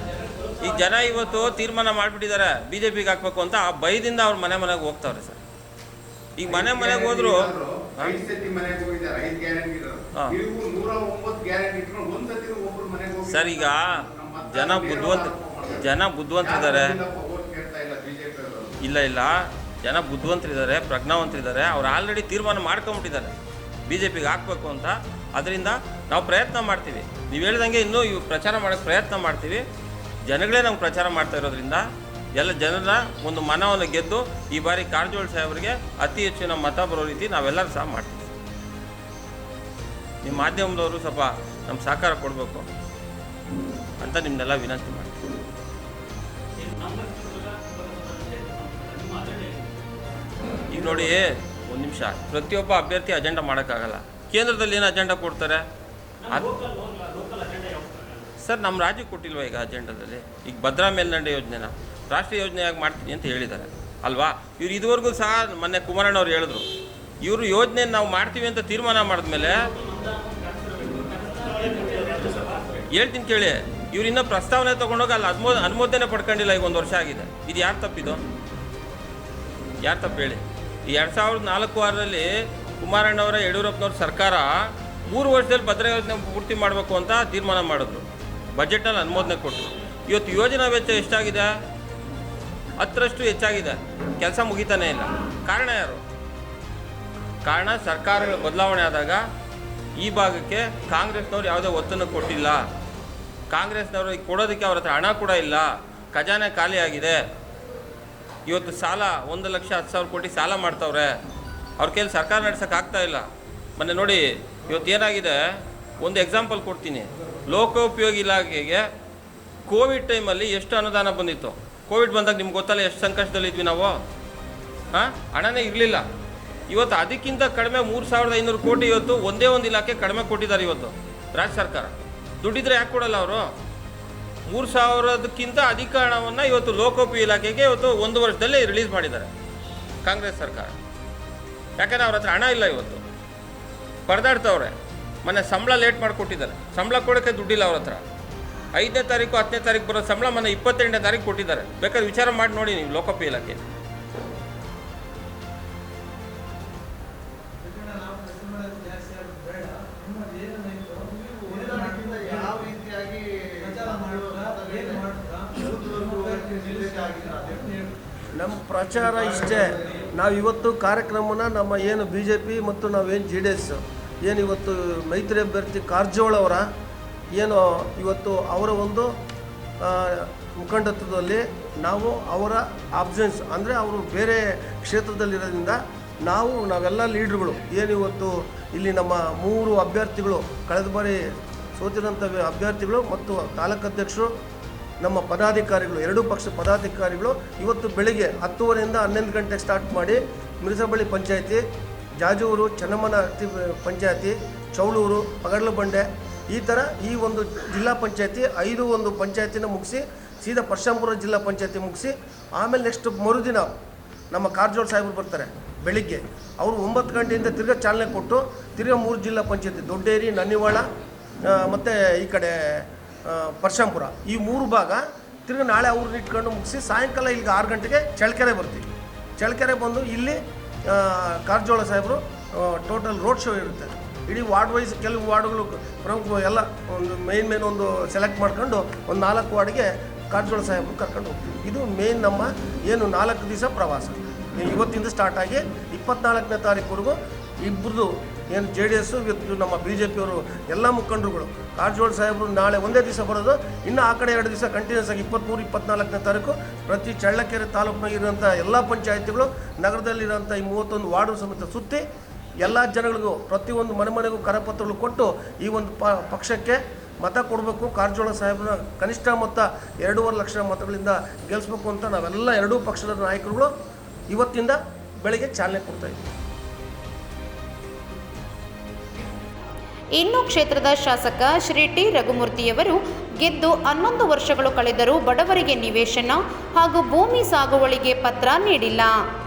ಈಗ ಜನ ಇವತ್ತು ತೀರ್ಮಾನ ಮಾಡಿಬಿಟ್ಟಿದ್ದಾರೆ BJPಗೆ ಹಾಕ್ಬೇಕು ಅಂತ. ಆ ಭಯದಿಂದ ಅವ್ರು ಮನೆಗೆ ಹೋಗ್ತಾವ್ರೆ ಸರ್. ಈಗ ಮನೆಗೆ ಹೋದ್ರು ಸರ್. ಈಗ ಜನ ಬುದ್ಧಿವಂತರಿದ್ದಾರೆ. ಇಲ್ಲ ಜನ ಬುದ್ಧಿವಂತರಿದ್ದಾರೆ, ಪ್ರಜ್ಞಾವಂತರಿದ್ದಾರೆ. ಅವ್ರು ಆಲ್ರೆಡಿ ತೀರ್ಮಾನ ಮಾಡ್ಕೊಂಬಿಟ್ಟಿದ್ದಾರೆ BJPಗೆ ಹಾಕಬೇಕು ಅಂತ. ಅದರಿಂದ ನಾವು ಪ್ರಯತ್ನ ಮಾಡ್ತೀವಿ. ನೀವು ಹೇಳ್ದಂಗೆ ಇನ್ನೂ ಇವು ಪ್ರಚಾರ ಮಾಡೋಕ್ಕೆ ಪ್ರಯತ್ನ ಮಾಡ್ತೀವಿ. ಜನಗಳೇ ನಮ್ಗೆ ಪ್ರಚಾರ ಮಾಡ್ತಾ ಇರೋದ್ರಿಂದ ಎಲ್ಲ ಜನರ ಒಂದು ಮನವನ್ನು ಗೆದ್ದು ಈ ಬಾರಿ ಕಾರಜೋಳ ಸಾಹೇಬರಿಗೆ ಅತಿ ಹೆಚ್ಚಿನ ಮತ ಬರೋ ರೀತಿ ನಾವೆಲ್ಲರೂ ಸಹ ಮಾಡ್ತೀವಿ. ನಿಮ್ಮ ಮಾಧ್ಯಮದವರು ಸ್ವಲ್ಪ ನಮ್ಮ ಸಹಕಾರ ಕೊಡಬೇಕು ಅಂತ ನಿಮ್ಮನ್ನೆಲ್ಲ ವಿನಂತಿ ಮಾಡ್ತೀವಿ. ಈಗ ನೋಡಿ, 1 ನಿಮಿಷ, ಪ್ರತಿಯೊಬ್ಬ ಅಭ್ಯರ್ಥಿ ಅಜೆಂಡಾ ಮಾಡೋಕ್ಕಾಗಲ್ಲ. ಕೇಂದ್ರದಲ್ಲಿ ಏನು ಅಜೆಂಡಾ ಕೊಡ್ತಾರೆ ಸರ್? ನಮ್ಮ ರಾಜ್ಯಕ್ಕೆ ಕೊಟ್ಟಿಲ್ವ ಈಗ ಅಜೆಂಡಾದಲ್ಲಿ? ಈಗ ಭದ್ರಾ ಮೇಲ್ದಂಡೆ ಯೋಜನೆನ ರಾಷ್ಟ್ರೀಯ ಯೋಜನೆಯಾಗಿ ಮಾಡ್ತೀನಿ ಅಂತ ಹೇಳಿದ್ದಾರೆ ಅಲ್ವಾ? ಇವ್ರು ಇದುವರೆಗೂ ಸಹ ಮೊನ್ನೆ ಕುಮಾರಣ್ಣವ್ರು ಹೇಳಿದ್ರು, ಇವರು ಯೋಜನೆ ನಾವು ಮಾಡ್ತೀವಿ ಅಂತ ತೀರ್ಮಾನ ಮಾಡಿದ್ಮೇಲೆ ಹೇಳ್ತೀನಿ ಕೇಳಿ, ಇವ್ರು ಇನ್ನೂ ಪ್ರಸ್ತಾವನೆ ತೊಗೊಂಡೋಗಿ ಅಲ್ಲಿ ಅನುಮೋದನೆ ಪಡ್ಕೊಂಡಿಲ್ಲ. ಈಗ 1 ವರ್ಷ ಆಗಿದೆ. ಇದು ಯಾರು ತಪ್ಪಿದು? ಯಾರು ತಪ್ಪು ಹೇಳಿ? ಈ 2004 ಕುಮಾರಣ್ಣವರ ಯಡಿಯೂರಪ್ಪನವ್ರ ಸರ್ಕಾರ 3 ವರ್ಷದಲ್ಲಿ ಭದ್ರಾ ಯೋಜನೆ ಪೂರ್ತಿ ಮಾಡಬೇಕು ಅಂತ ತೀರ್ಮಾನ ಮಾಡಿದ್ರು. ಬಜೆಟ್ನಲ್ಲಿ ಅನುಮೋದನೆ ಕೊಟ್ಟರು. ಇವತ್ತು ಯೋಜನಾ ವೆಚ್ಚ ಎಷ್ಟಾಗಿದೆ? 10ರಷ್ಟು ಹೆಚ್ಚಾಗಿದೆ. ಕೆಲಸ ಮುಗಿತಾನೇ ಇಲ್ಲ. ಕಾರಣ ಯಾರು? ಕಾರಣ ಸರ್ಕಾರಗಳ ಬದಲಾವಣೆ ಆದಾಗ ಈ ಭಾಗಕ್ಕೆ ಕಾಂಗ್ರೆಸ್ನವ್ರು ಯಾವುದೇ ಒತ್ತನ್ನು ಕೊಟ್ಟಿಲ್ಲ. ಕಾಂಗ್ರೆಸ್ನವರು ಕೊಡೋದಕ್ಕೆ ಅವ್ರ ಹತ್ರ ಹಣ ಕೂಡ ಇಲ್ಲ. ಖಜಾನೆ ಖಾಲಿಯಾಗಿದೆ. ಇವತ್ತು ಸಾಲ 1,10,000 ಕೋಟಿ ಸಾಲ ಮಾಡ್ತಾವ್ರೆ. ಅವ್ರ ಕೈಲಿ ಸರ್ಕಾರ ನಡೆಸೋಕೆ ಆಗ್ತಾ ಇಲ್ಲ. ಮೊನ್ನೆ ನೋಡಿ ಇವತ್ತು ಏನಾಗಿದೆ, ಒಂದು ಎಕ್ಸಾಂಪಲ್ ಕೊಡ್ತೀನಿ. ಲೋಕೋಪಯೋಗಿ ಇಲಾಖೆಗೆ ಕೋವಿಡ್ ಟೈಮಲ್ಲಿ ಎಷ್ಟು ಅನುದಾನ ಬಂದಿತ್ತು? ಕೋವಿಡ್ ಬಂದಾಗ ನಿಮ್ಗೆ ಗೊತ್ತಲ್ಲ ಎಷ್ಟು ಸಂಕಷ್ಟದಲ್ಲಿದ್ವಿ ನಾವು. ಹಾಂ, ಹಣನೇ ಇರಲಿಲ್ಲ. ಇವತ್ತು ಅದಕ್ಕಿಂತ ಕಡಿಮೆ 3,500 ಕೋಟಿ ಇವತ್ತು ಒಂದೇ ಒಂದು ಇಲಾಖೆ ಕಡಿಮೆ ಕೊಟ್ಟಿದ್ದಾರೆ ಇವತ್ತು ರಾಜ್ಯ ಸರ್ಕಾರ. ದುಡ್ಡಿದ್ರೆ ಯಾಕೆ ಕೊಡಲ್ಲ ಅವರು? 3,000ಕ್ಕಿಂತ ಅಧಿಕ ಹಣವನ್ನು ಇವತ್ತು ಲೋಕೋಪಯೋಗಿ ಇಲಾಖೆಗೆ ಇವತ್ತು 1 ವರ್ಷದಲ್ಲೇ ರಿಲೀಸ್ ಮಾಡಿದ್ದಾರೆ ಕಾಂಗ್ರೆಸ್ ಸರ್ಕಾರ. ಯಾಕಂದರೆ ಅವ್ರ ಹತ್ರ ಹಣ ಇಲ್ಲ, ಇವತ್ತು ಪರದಾಡ್ತವ್ರೆ. ಮೊನ್ನೆ ಸಂಬಳ ಲೇಟ್ ಮಾಡಿಕೊಟ್ಟಿದ್ದಾರೆ, ಸಂಬಳ ಕೊಡೋಕ್ಕೆ ದುಡ್ಡಿಲ್ಲ ಅವ್ರ ಹತ್ರ. 5ನೇ ತಾರೀಕು 10ನೇ ತಾರೀಕು ಬರೋ ಸಂಬಳ ಮೊನ್ನೆ 28ನೇ ತಾರೀಕು ಕೊಟ್ಟಿದ್ದಾರೆ. ಬೇಕಾದ್ರೆ ವಿಚಾರ ಮಾಡಿ ನೋಡಿ ನೀವು ಲೋಕೋಪಯೋಗಿ ಇಲಾಖೆ. ನಮ್ಮ ಪ್ರಚಾರ ಇಷ್ಟೇ. ನಾವು ಇವತ್ತು ಕಾರ್ಯಕ್ರಮನ ನಮ್ಮ ಏನು BJP ಮತ್ತು ನಾವೇನು JDS ಏನು ಇವತ್ತು ಮೈತ್ರಿ ಅಭ್ಯರ್ಥಿ ಕಾರಜೋಳ ಅವರ ಏನು ಇವತ್ತು ಅವರ ಒಂದು ಮುಖಂಡತ್ವದಲ್ಲಿ ನಾವು ಅವರ ಆಬ್ಸೆನ್ಸ್ ಅಂದರೆ ಅವರು ಬೇರೆ ಕ್ಷೇತ್ರದಲ್ಲಿರೋದ್ರಿಂದ ನಾವೆಲ್ಲ ಲೀಡ್ರುಗಳು ಏನು ಇವತ್ತು ಇಲ್ಲಿ ನಮ್ಮ 3 ಅಭ್ಯರ್ಥಿಗಳು ಕಳೆದ ಬಾರಿ ಸೋತಿರೋಂಥ ಅಭ್ಯರ್ಥಿಗಳು ಮತ್ತು ತಾಲೂಕಾಧ್ಯಕ್ಷರು ನಮ್ಮ ಪದಾಧಿಕಾರಿಗಳು 2 ಪಕ್ಷ ಪದಾಧಿಕಾರಿಗಳು ಇವತ್ತು ಬೆಳಿಗ್ಗೆ 10:30 11 ಗಂಟೆಗೆ ಸ್ಟಾರ್ಟ್ ಮಾಡಿ ಮಿರಸಬಳ್ಳಿ ಪಂಚಾಯತಿ, ಜಾಜೂರು, ಚೆನ್ನಮ್ಮನ ಪಂಚಾಯತಿ, ಚೌಳೂರು, ಪಗಡ್ಲಬಂಡೆ ಈ ಥರ ಈ ಒಂದು ಜಿಲ್ಲಾ ಪಂಚಾಯತಿ 5 ಒಂದು ಪಂಚಾಯತಿನ ಮುಗಿಸಿ ಸೀದಾ ಪರಶಂಪುರ ಜಿಲ್ಲಾ ಪಂಚಾಯತಿ ಮುಗಿಸಿ ಆಮೇಲೆ ನೆಕ್ಸ್ಟ್ ಮರುದಿನ ನಮ್ಮ ಕಾರಜೋಳ ಸಾಹೇಬರು ಬರ್ತಾರೆ ಬೆಳಿಗ್ಗೆ. ಅವರು 9 ಗಂಟೆಯಿಂದ ತಿರ್ಗಾ ಚಾಲನೆ ಕೊಟ್ಟು ತಿರ್ಗಾ 3 ಜಿಲ್ಲಾ ಪಂಚಾಯತಿ ದೊಡ್ಡೇರಿ, ನನ್ನಿವಾಳ ಮತ್ತು ಈ ಕಡೆ ಪರಶಂಪುರ ಈ 3 ಭಾಗ ತಿರ್ಗಿ ನಾಳೆ ಅವ್ರನ್ನ ಇಟ್ಕೊಂಡು ಮುಗಿಸಿ ಸಾಯಂಕಾಲ ಇಲ್ಲಿಗೆ 6 ಗಂಟೆಗೆ ಚಳ್ಳಕೆರೆ ಬರ್ತೀವಿ. ಚಳ್ಳಕೆರೆ ಬಂದು ಇಲ್ಲಿ ಕಾರಜೋಳ ಸಾಹೇಬರು ಟೋಟಲ್ ರೋಡ್ ಶೋ ಇರುತ್ತೆ. ಇಡೀ ವಾರ್ಡ್ ವೈಸ್ ಕೆಲವು ವಾರ್ಡ್ಗಳು ಪ್ರಮುಖ ಎಲ್ಲ ಒಂದು ಮೇನ್ ಒಂದು ಸೆಲೆಕ್ಟ್ ಮಾಡ್ಕೊಂಡು ಒಂದು 4 ವಾರ್ಡ್ಗೆ ಕಾರಜೋಳ ಸಾಹೇಬರು ಕರ್ಕೊಂಡು ಹೋಗ್ತೀವಿ. ಇದು ಮೇನ್ ನಮ್ಮ ಏನು 4 ದಿವಸ ಪ್ರವಾಸ ಇವತ್ತಿಂದ ಸ್ಟಾರ್ಟ್ ಆಗಿ 24ನೇ ತಾರೀಕುವರೆಗೂ ಇಬ್ಬರದು ಏನು JDS ಇವತ್ತು ನಮ್ಮ BJP ಅವರು ಎಲ್ಲ ಮುಖಂಡರುಗಳು ಕಾರಜೋಳ ಸಾಹೇಬರು ನಾಳೆ ಒಂದೇ ದಿವಸ ಬರೋದು. ಇನ್ನು ಆ ಕಡೆ 2 ದಿವಸ ಕಂಟಿನ್ಯೂಸ್ ಆಗಿ 23, 24ನೇ ತಾರೀಕು ಪ್ರತಿ ಚಳ್ಳಕೆರೆ ತಾಲೂಕಿನಾಗಿರೋಂಥ ಎಲ್ಲ ಪಂಚಾಯತಿಗಳು ನಗರದಲ್ಲಿರೋಂಥ ಈ 31 ವಾರ್ಡು ಸಮೇತ ಸುತ್ತಿ ಎಲ್ಲ ಜನಗಳಿಗೂ ಪ್ರತಿಯೊಂದು ಮನೆಗೂ ಕರಪತ್ರಗಳು ಕೊಟ್ಟು ಈ ಒಂದು ಪಕ್ಷಕ್ಕೆ ಮತ ಕೊಡಬೇಕು. ಕಾರಜೋಳ ಸಾಹೇಬ್ರನ್ನ ಕನಿಷ್ಠ ಮೊತ್ತ 2.5 ಲಕ್ಷ ಮತಗಳಿಂದ ಗೆಲ್ಲಿಸ್ಬೇಕು ಅಂತ ನಾವೆಲ್ಲ 2 ಪಕ್ಷದ ನಾಯಕರುಗಳು ಇವತ್ತಿಂದ ಬೆಳಗ್ಗೆ ಚಾಲನೆ ಕೊಡ್ತಾಯಿದ್ದೀವಿ. ಇನ್ನು ಕ್ಷೇತ್ರದ ಶಾಸಕ ಶ್ರೀ ಟಿ ರಘುಮೂರ್ತಿಯವರು ಗೆದ್ದು 11 ವರ್ಷಗಳು ಕಳೆದರೂ ಬಡವರಿಗೆ ನಿವೇಶನ ಹಾಗೂ ಭೂಮಿ ಸಾಗುವಳಿಗೆ ಪತ್ರ ನೀಡಿಲ್ಲ.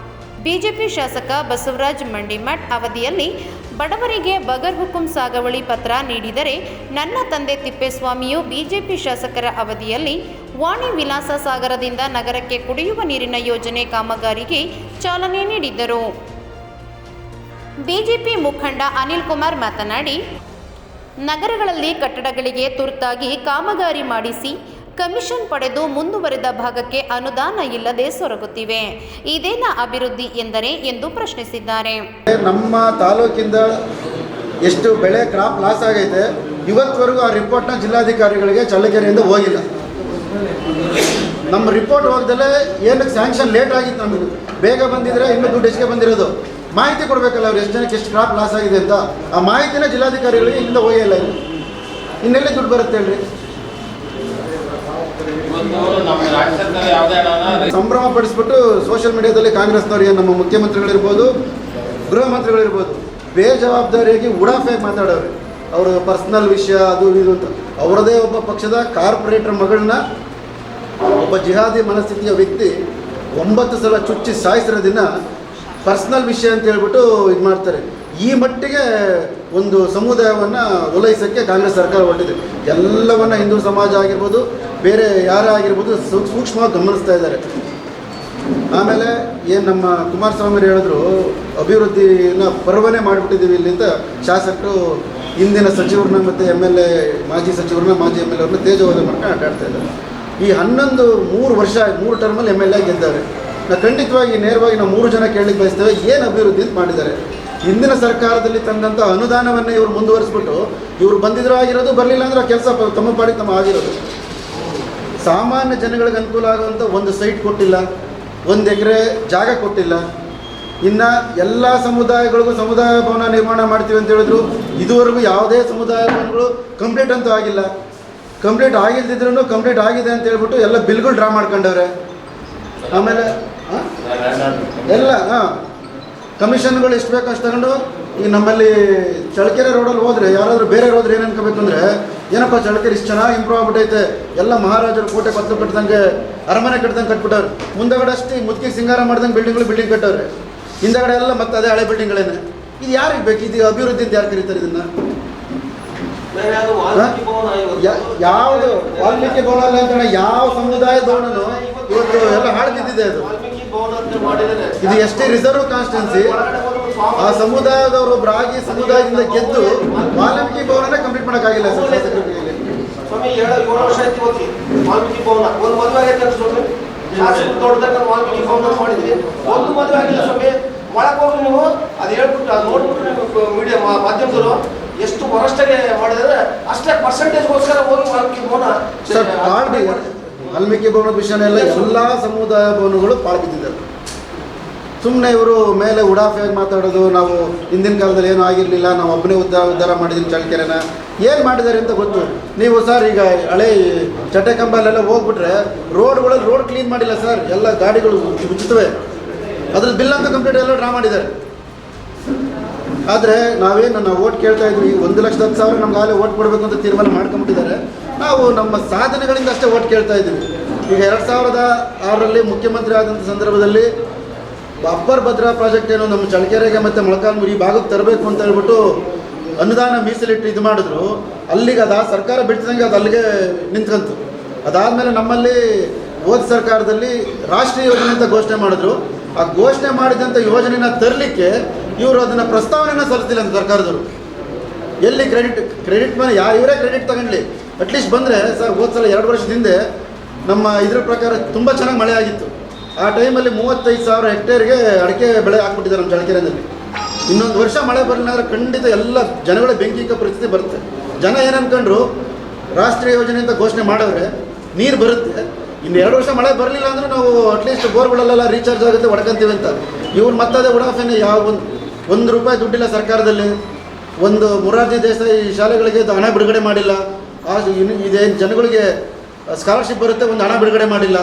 ಬಿಜೆಪಿ ಶಾಸಕ ಬಸವರಾಜ ಮಂಡಿಮಠ್ ಅವಧಿಯಲ್ಲಿ ಬಡವರಿಗೆ ಬಗರ್ ಹುಕುಂ ಸಾಗುವಳಿ ಪತ್ರ ನೀಡಿದರೆ, ನನ್ನ ತಂದೆ ತಿಪ್ಪೇಸ್ವಾಮಿಯು ಬಿಜೆಪಿ ಶಾಸಕರ ಅವಧಿಯಲ್ಲಿ ವಾಣಿ ವಿಲಾಸ ಸಾಗರದಿಂದ ನಗರಕ್ಕೆ ಕುಡಿಯುವ ನೀರಿನ ಯೋಜನೆ ಕಾಮಗಾರಿಗೆ ಚಾಲನೆ ನೀಡಿದ್ದರು. ಬಿಜೆಪಿ ಮುಖಂಡ ಅನಿಲ್ ಕುಮಾರ್ ಮಾತನಾಡಿ, ನಗರಗಳಲ್ಲಿ ಕಟ್ಟಡಗಳಿಗೆ ತುರ್ತಾಗಿ ಕಾಮಗಾರಿ ಮಾಡಿಸಿ ಕಮಿಷನ್ ಪಡೆದು ಮುಂದುವರೆದ ಭಾಗಕ್ಕೆ ಅನುದಾನ ಇಲ್ಲದೆ ಸೊರಗುತ್ತಿವೆ. ಇದೇನ ಅಭಿವೃದ್ಧಿ ಎಂದರೆ ಎಂದು ಪ್ರಶ್ನಿಸಿದ್ದಾರೆ. ನಮ್ಮ ತಾಲೂಕಿಂದ ಎಷ್ಟು ಬೆಳೆ ಕ್ರಾಪ್ ಲಾಸ್ ಆಗೈತೆ ಇವತ್ತವರೆಗೂ ಆ ರಿಪೋರ್ಟ್ನ ಜಿಲ್ಲಾಧಿಕಾರಿಗಳಿಗೆ ಚಳ್ಳಕೆರೆಯಿಂದ ಹೋಗಿಲ್ಲ. ನಮ್ಮ ರಿಪೋರ್ಟ್ ಹೋಗ್ದಲ್ಲೇ ಏನಕ್ಕೆ ಸ್ಯಾಂಕ್ಷನ್ ಲೇಟ್ ಆಗಿತ್ತು, ನಮಗೆ ಬೇಗ ಬಂದಿದ್ರೆ ಇನ್ನೂ ದುಡ್ಡು ಹೆಚ್ಚಿಗೆ ಬಂದಿರೋದು. ಮಾಹಿತಿ ಕೊಡಬೇಕಲ್ಲ ಅವ್ರು ಎಷ್ಟು ಜನಕ್ಕೆ ಎಷ್ಟು ಕ್ರಾಪ್ ಲಾಸ್ ಆಗಿದೆ ಅಂತ. ಆ ಮಾಹಿತಿನ ಜಿಲ್ಲಾಧಿಕಾರಿಗಳಿಗೆ ಇಲ್ಲಿಂದ ಹೋಗಿಲ್ಲ. ಇನ್ನೆಲ್ಲಿ ದುಡ್ಡು ಬರುತ್ತೆ ಹೇಳ್ರಿ? ಸಂಭ್ರಮ ಪಡಿಸ್ಬಿಟ್ಟು ಸೋಷಿಯಲ್ ಮೀಡಿಯಾದಲ್ಲಿ ಕಾಂಗ್ರೆಸ್ನವ್ರು ಏನು ನಮ್ಮ ಮುಖ್ಯಮಂತ್ರಿಗಳಿರ್ಬೋದು, ಗೃಹ ಮಂತ್ರಿಗಳಿರ್ಬೋದು, ಬೇಜವಾಬ್ದಾರಿಯಾಗಿ ಉಡಾಫೆಯಾಗಿ ಮಾತಾಡೋರು. ಅವರು ಪರ್ಸ್ನಲ್ ವಿಷಯ ಅದು ಇದು ಅಂತ. ಅವರದೇ ಒಬ್ಬ ಪಕ್ಷದ ಕಾರ್ಪೊರೇಟರ್ ಮಗಳನ್ನ ಒಬ್ಬ ಜಿಹಾದಿ ಮನಸ್ಥಿತಿಯ ವ್ಯಕ್ತಿ 9 ಸಲ ಚುಚ್ಚಿ ಸಾಯಿಸಿರೋದನ್ನ ಪರ್ಸ್ನಲ್ ವಿಷಯ ಅಂತ ಹೇಳ್ಬಿಟ್ಟು ಇದು ಮಾಡ್ತಾರೆ. ಈ ಮಟ್ಟಿಗೆ ಒಂದು ಸಮುದಾಯವನ್ನು ಓಲೈಸೋಕ್ಕೆ ಕಾಂಗ್ರೆಸ್ ಸರ್ಕಾರ ಹೊರಟಿದೆ. ಎಲ್ಲವನ್ನ ಹಿಂದೂ ಸಮಾಜ ಆಗಿರ್ಬೋದು, ಬೇರೆ ಯಾರೇ ಆಗಿರ್ಬೋದು ಸೂಕ್ಷ್ಮವಾಗಿ ಗಮನಿಸ್ತಾ ಇದ್ದಾರೆ. ಆಮೇಲೆ ಏನು ನಮ್ಮ ಕುಮಾರಸ್ವಾಮಿ ಹೇಳಿದ್ರು, ಅಭಿವೃದ್ಧಿನ ಪರ್ವನೇ ಮಾಡಿಬಿಟ್ಟಿದ್ದೀವಿ ಇಲ್ಲಿ ಅಂತ ಶಾಸಕರು ಹಿಂದಿನ ಸಚಿವರನ್ನ ಮತ್ತು MLA ಮಾಜಿ ಸಚಿವರನ್ನ ಮಾಜಿ MLA ಅವ್ರನ್ನ ತೇಜೋವಧೆ ಮಾಡ್ಕೊಂಡು ಆಟಾಡ್ತಾ ಇದ್ದಾರೆ. ಈ 3 ವರ್ಷ 3 ಟರ್ಮಲ್ಲಿ MLA ಗೆದ್ದಾರೆ. ನಾವು ಖಂಡಿತವಾಗಿ ನೇರವಾಗಿ ನಾವು 3 ಜನ ಕೇಳಲಿಕ್ಕೆ ಬಯಸ್ತೇವೆ, ಏನು ಅಭಿವೃದ್ಧಿ ಅಂತ ಮಾಡಿದ್ದಾರೆ? ಹಿಂದಿನ ಸರ್ಕಾರದಲ್ಲಿ ತಂದಂಥ ಅನುದಾನವನ್ನೇ ಇವರು ಮುಂದುವರಿಸ್ಬಿಟ್ಟು ಇವರು ಬಂದಿದ್ರೂ ಆಗಿರೋದು, ಬರಲಿಲ್ಲ ಅಂದರೆ ಕೆಲಸ ತಮ್ಮ ಪಾಡಿಗೆ ತಮ್ಮ ಆಗಿರೋದು. ಸಾಮಾನ್ಯ ಜನಗಳಿಗೆ ಅನುಕೂಲ ಆಗುವಂಥ ಒಂದು ಸೈಟ್ ಕೊಟ್ಟಿಲ್ಲ, 1 ಎಕರೆ ಜಾಗ ಕೊಟ್ಟಿಲ್ಲ. ಇನ್ನು ಎಲ್ಲ ಸಮುದಾಯಗಳಿಗೂ ಸಮುದಾಯ ಭವನ ನಿರ್ಮಾಣ ಮಾಡ್ತೀವಿ ಅಂತ ಹೇಳಿದ್ರು. ಇದುವರೆಗೂ ಯಾವುದೇ ಸಮುದಾಯ ಭವನಗಳು ಕಂಪ್ಲೀಟ್ ಅಂತೂ ಆಗಿಲ್ಲ. ಕಂಪ್ಲೀಟ್ ಆಗಿಲ್ದಿದ್ರೂ ಕಂಪ್ಲೀಟ್ ಆಗಿದೆ ಅಂತ ಹೇಳ್ಬಿಟ್ಟು ಎಲ್ಲ ಬಿಲ್ಗಳು ಡ್ರಾ ಮಾಡ್ಕೊಂಡವ್ರೆ. ಆಮೇಲೆ ಎಲ್ಲ ಕಮಿಷನ್ಗಳು ಎಷ್ಟು ಬೇಕು ಅಷ್ಟು ತಗೊಂಡು ಈಗ ನಮ್ಮಲ್ಲಿ ಚಳ್ಳಕೆರೆ ರೋಡಲ್ಲಿ ಹೋದರೆ ಯಾರಾದರೂ ಬೇರೆ ಹೋದ್ರೆ ಏನು ಅನ್ಕೋಬೇಕು ಅಂದರೆ ಏನಪ್ಪ ಚಳ್ಳಕೆರೆ ಇಷ್ಟು ಚೆನ್ನಾಗಿ ಇಂಪ್ರೂವ್ ಆಗ್ಬಿಟ್ಟೈತೆ ಎಲ್ಲ ಮಹಾರಾಜರು ಕೋಟೆ ಕತ್ತು ಕಟ್ಟಿದಂಗೆ ಅರಮನೆ ಕಟ್ಟಿದಂಗೆ ಕಟ್ಬಿಟ್ಟವ್ರು. ಮುಂದಗಡೆ ಅಷ್ಟು ಮುದುಕಿ ಸಿಂಗಾರ ಮಾಡ್ದಂಗೆ ಬಿಲ್ಡಿಂಗ್ ಕಟ್ಟವ್ರೆ. ಹಿಂದಗಡೆ ಎಲ್ಲ ಮತ್ತೆ ಅದೇ ಹಳೆ ಬಿಲ್ಡಿಂಗ್ಗಳೇನೆ. ಇದು ಯಾರಿಗೆ ಬೇಕು? ಇದು ಅಭಿವೃದ್ಧಿ ಅಂತ ಯಾರು ಕರೀತಾರೆ ಇದನ್ನು? ಯಾವುದು ವಾಲ್ಮೀಕಿ ಭವನ ಅಲ್ಲ ಅಂತ ಯಾವ ಸಮುದಾಯ ಭವನನು ಇವತ್ತು ಎಲ್ಲ ಹಾಳು ಬಿದ್ದಿದೆ. ಅದು ಇದು ಎಷ್ಟೇ ರಿಸರ್ವ್ ಕಾನ್ಸ್ಟಿಟ್ಯೂನ್ಸಿ, ಆ ಸಮುದಾಯದವರು ಒಬ್ಬರಾಗಿ ಸಮುದಾಯದಿಂದ ಗೆದ್ದು ವಾಲ್ಮೀಕಿ ಭವನನೇ ಕಂಪ್ಲೀಟ್ ಮಾಡೋಕ್ಕಾಗಿಲ್ಲ ಸರ್. ಸ್ವಾಮಿ 7 ವರ್ಷ ಆಯ್ತು ಇವತ್ತು ವಾಲ್ಮೀಕಿ ಭವನ ಒಂದು ಮದುವೆ ಆಗೈತೆ ಸ್ವಾಮಿ. ದೊಡ್ಡದಾಗ ವಾಲ್ಮೀಕಿ ಭವನ ಮಾಡಿದ್ವಿ, ಒಂದು ಮದುವೆ ಆಗಿಲ್ಲ ಸ್ವಾಮಿ. ಒಳಗೆ ಹೋಗಿ ನೀವು ಅದು ಹೇಳ್ಬಿಟ್ಟು ಅದು ನೋಡ್ಬಿಟ್ಟು ಮೀಡಿಯಾ ಮಾಧ್ಯಮದವರು ಎಷ್ಟು ವರಷ್ಟಾಗೆ ಮಾಡಿದ್ರೆ ಅಷ್ಟೇ ಪರ್ಸೆಂಟೇಜ್ಗೋಸ್ಕರ ಹೋಗಿ ವಾಲ್ಮೀಕಿ ಭವನ ಸರ್ ವಾಲ್ಮೀಕಿ ಭವನದ ವಿಷಯನೆಲ್ಲ ಎಲ್ಲ ಸಮುದಾಯ ಭವನಗಳು ಪಾಳು ಬಿದ್ದಿದ್ದಾರೆ. ಸುಮ್ಮನೆ ಇವರು ಮೇಲೆ ಉಡಾಫೆಯಾಗಿ ಮಾತಾಡೋದು, ನಾವು ಹಿಂದಿನ ಕಾಲದಲ್ಲಿ ಏನೂ ಆಗಿರಲಿಲ್ಲ, ನಾವು ಒಬ್ಬನೇ ಉದ್ಧಾರ ಮಾಡಿದ್ದೀನಿ ಚಳ್ಳಕೆರೆನ, ಏನು ಮಾಡಿದ್ದಾರೆ ಅಂತ ಗೊತ್ತು. ನೀವು ಸರ್ ಈಗ ಹಳೆ ಚಟ್ಟೆ ಕಂಬಲ್ಲೆಲ್ಲ ಹೋಗ್ಬಿಟ್ರೆ ರೋಡ್ಗಳಲ್ಲಿ ರೋಡ್ ಕ್ಲೀನ್ ಮಾಡಿಲ್ಲ ಸರ್, ಎಲ್ಲ ಗಾಡಿಗಳು ಉಚಿತವೇ, ಅದ್ರದ್ದು ಬಿಲ್ ಅಂತ ಕಂಪ್ಲೀಟ್ ಎಲ್ಲ ಡ್ರಾ ಮಾಡಿದ್ದಾರೆ. ಆದರೆ ನಾವು ಓಟ್ ಕೇಳ್ತಾ ಇದ್ವಿ, 1,10,000 ನಮ್ಗೆ ಆಗಲೇ ಓಟ್ ಕೊಡಬೇಕು ಅಂತ ತೀರ್ಮಾನ ಮಾಡ್ಕೊಂಬಿಟ್ಟಿದ್ದಾರೆ. ನಾವು ನಮ್ಮ ಸಾಧನೆಗಳಿಂದ ಅಷ್ಟೇ ಓಟ್ ಕೇಳ್ತಾ ಇದ್ವಿ. ಈಗ 2006ರಲ್ಲಿ ಮುಖ್ಯಮಂತ್ರಿ ಆದಂಥ ಸಂದರ್ಭದಲ್ಲಿ ಅಪ್ಪರ್ ಭದ್ರಾ ಪ್ರಾಜೆಕ್ಟ್ ಏನು ನಮ್ಮ ಚಳ್ಳಕೆರೆಗೆ ಮತ್ತು ಮೊಳಕಾಲ್ಮೂರು ಈ ಭಾಗಕ್ಕೆ ತರಬೇಕು ಅಂತ ಹೇಳ್ಬಿಟ್ಟು ಅನುದಾನ ಮೀಸಲಿಟ್ಟು ಇದು ಮಾಡಿದ್ರು. ಅಲ್ಲಿಗೆ ಸರ್ಕಾರ ಬಿಡ್ತಿದಂಗೆ ಅದು ಅಲ್ಲಿಗೆ ನಿಂತ್ಕಂತು. ಅದಾದಮೇಲೆ ನಮ್ಮಲ್ಲಿ ಹೋದ ಸರ್ಕಾರದಲ್ಲಿ ರಾಷ್ಟ್ರೀಯ ಯೋಜನೆ ಅಂತ ಘೋಷಣೆ ಮಾಡಿದ್ರು. ಆ ಘೋಷಣೆ ಮಾಡಿದಂಥ ಯೋಜನೆನ ತರಲಿಕ್ಕೆ ಇವರು ಅದನ್ನು ಪ್ರಸ್ತಾವನೆಯನ್ನು ಸಲ್ಲಿಸ್ತಿಲ್ಲ ಅಂತ ಸರ್ಕಾರದವರು. ಎಲ್ಲಿ ಕ್ರೆಡಿಟ್ ಮೇಲೆ ಇವರೇ ಕ್ರೆಡಿಟ್ ತಗೊಂಡ್ಲಿ ಅಟ್ಲೀಸ್ಟ್ ಬಂದರೆ ಸರ್. ಹೋದ ಸಲ 2 ವರ್ಷದ ಹಿಂದೆ ನಮ್ಮ ಇದ್ರ ಪ್ರಕಾರ ತುಂಬ ಚೆನ್ನಾಗಿ ಮಳೆ ಆಗಿತ್ತು. ಆ ಟೈಮಲ್ಲಿ 35,000 ಹೆಕ್ಟೇರ್ಗೆ ಅಡಿಕೆ ಬೆಳೆ ಹಾಕ್ಬಿಟ್ಟಿದ್ದಾರೆ ನಮ್ಮ ಚಳ್ಳಕೆರೆಯಲ್ಲಿ. ಇನ್ನೊಂದು ವರ್ಷ ಮಳೆ ಬರಲಿಲ್ಲ ಅಂದರೆ ಖಂಡಿತ ಎಲ್ಲ ಜನಗಳ ಬೆಂಕಿಕ ಪರಿಸ್ಥಿತಿ ಬರುತ್ತೆ. ಜನ ಏನು ಅಂದ್ಕೊಂಡ್ರು, ರಾಷ್ಟ್ರೀಯ ಯೋಜನೆ ಅಂತ ಘೋಷಣೆ ಮಾಡವ್ರೆ, ನೀರು ಬರುತ್ತೆ, ಇನ್ನು 2 ವರ್ಷ ಮಳೆ ಬರಲಿಲ್ಲ ಅಂದರೆ ನಾವು ಅಟ್ಲೀಸ್ಟ್ ಬೋರ್ಗಳಲ್ಲೆಲ್ಲ ರೀಚಾರ್ಜ್ ಆಗುತ್ತೆ ಹೊಡ್ಕೊಂತೀವಿ ಅಂತ. ಇವ್ರು ಮತ್ತದೇ ಉಡಾಫೆನೇ ಯಾವ ಒಂದು ರೂಪಾಯಿ ದುಡ್ಡಿಲ್ಲ ಸರ್ಕಾರದಲ್ಲಿ. ಒಂದು ಮೊರಾರ್ಜಿ ದೇಸಾಯಿ ಶಾಲೆಗಳಿಗೆ ಹಣ ಬಿಡುಗಡೆ ಮಾಡಿಲ್ಲ. ಇದೇನು ಜನಗಳಿಗೆ ಸ್ಕಾಲರ್ಶಿಪ್ ಬರುತ್ತೆ, ಒಂದು ಹಣ ಬಿಡುಗಡೆ ಮಾಡಿಲ್ಲ.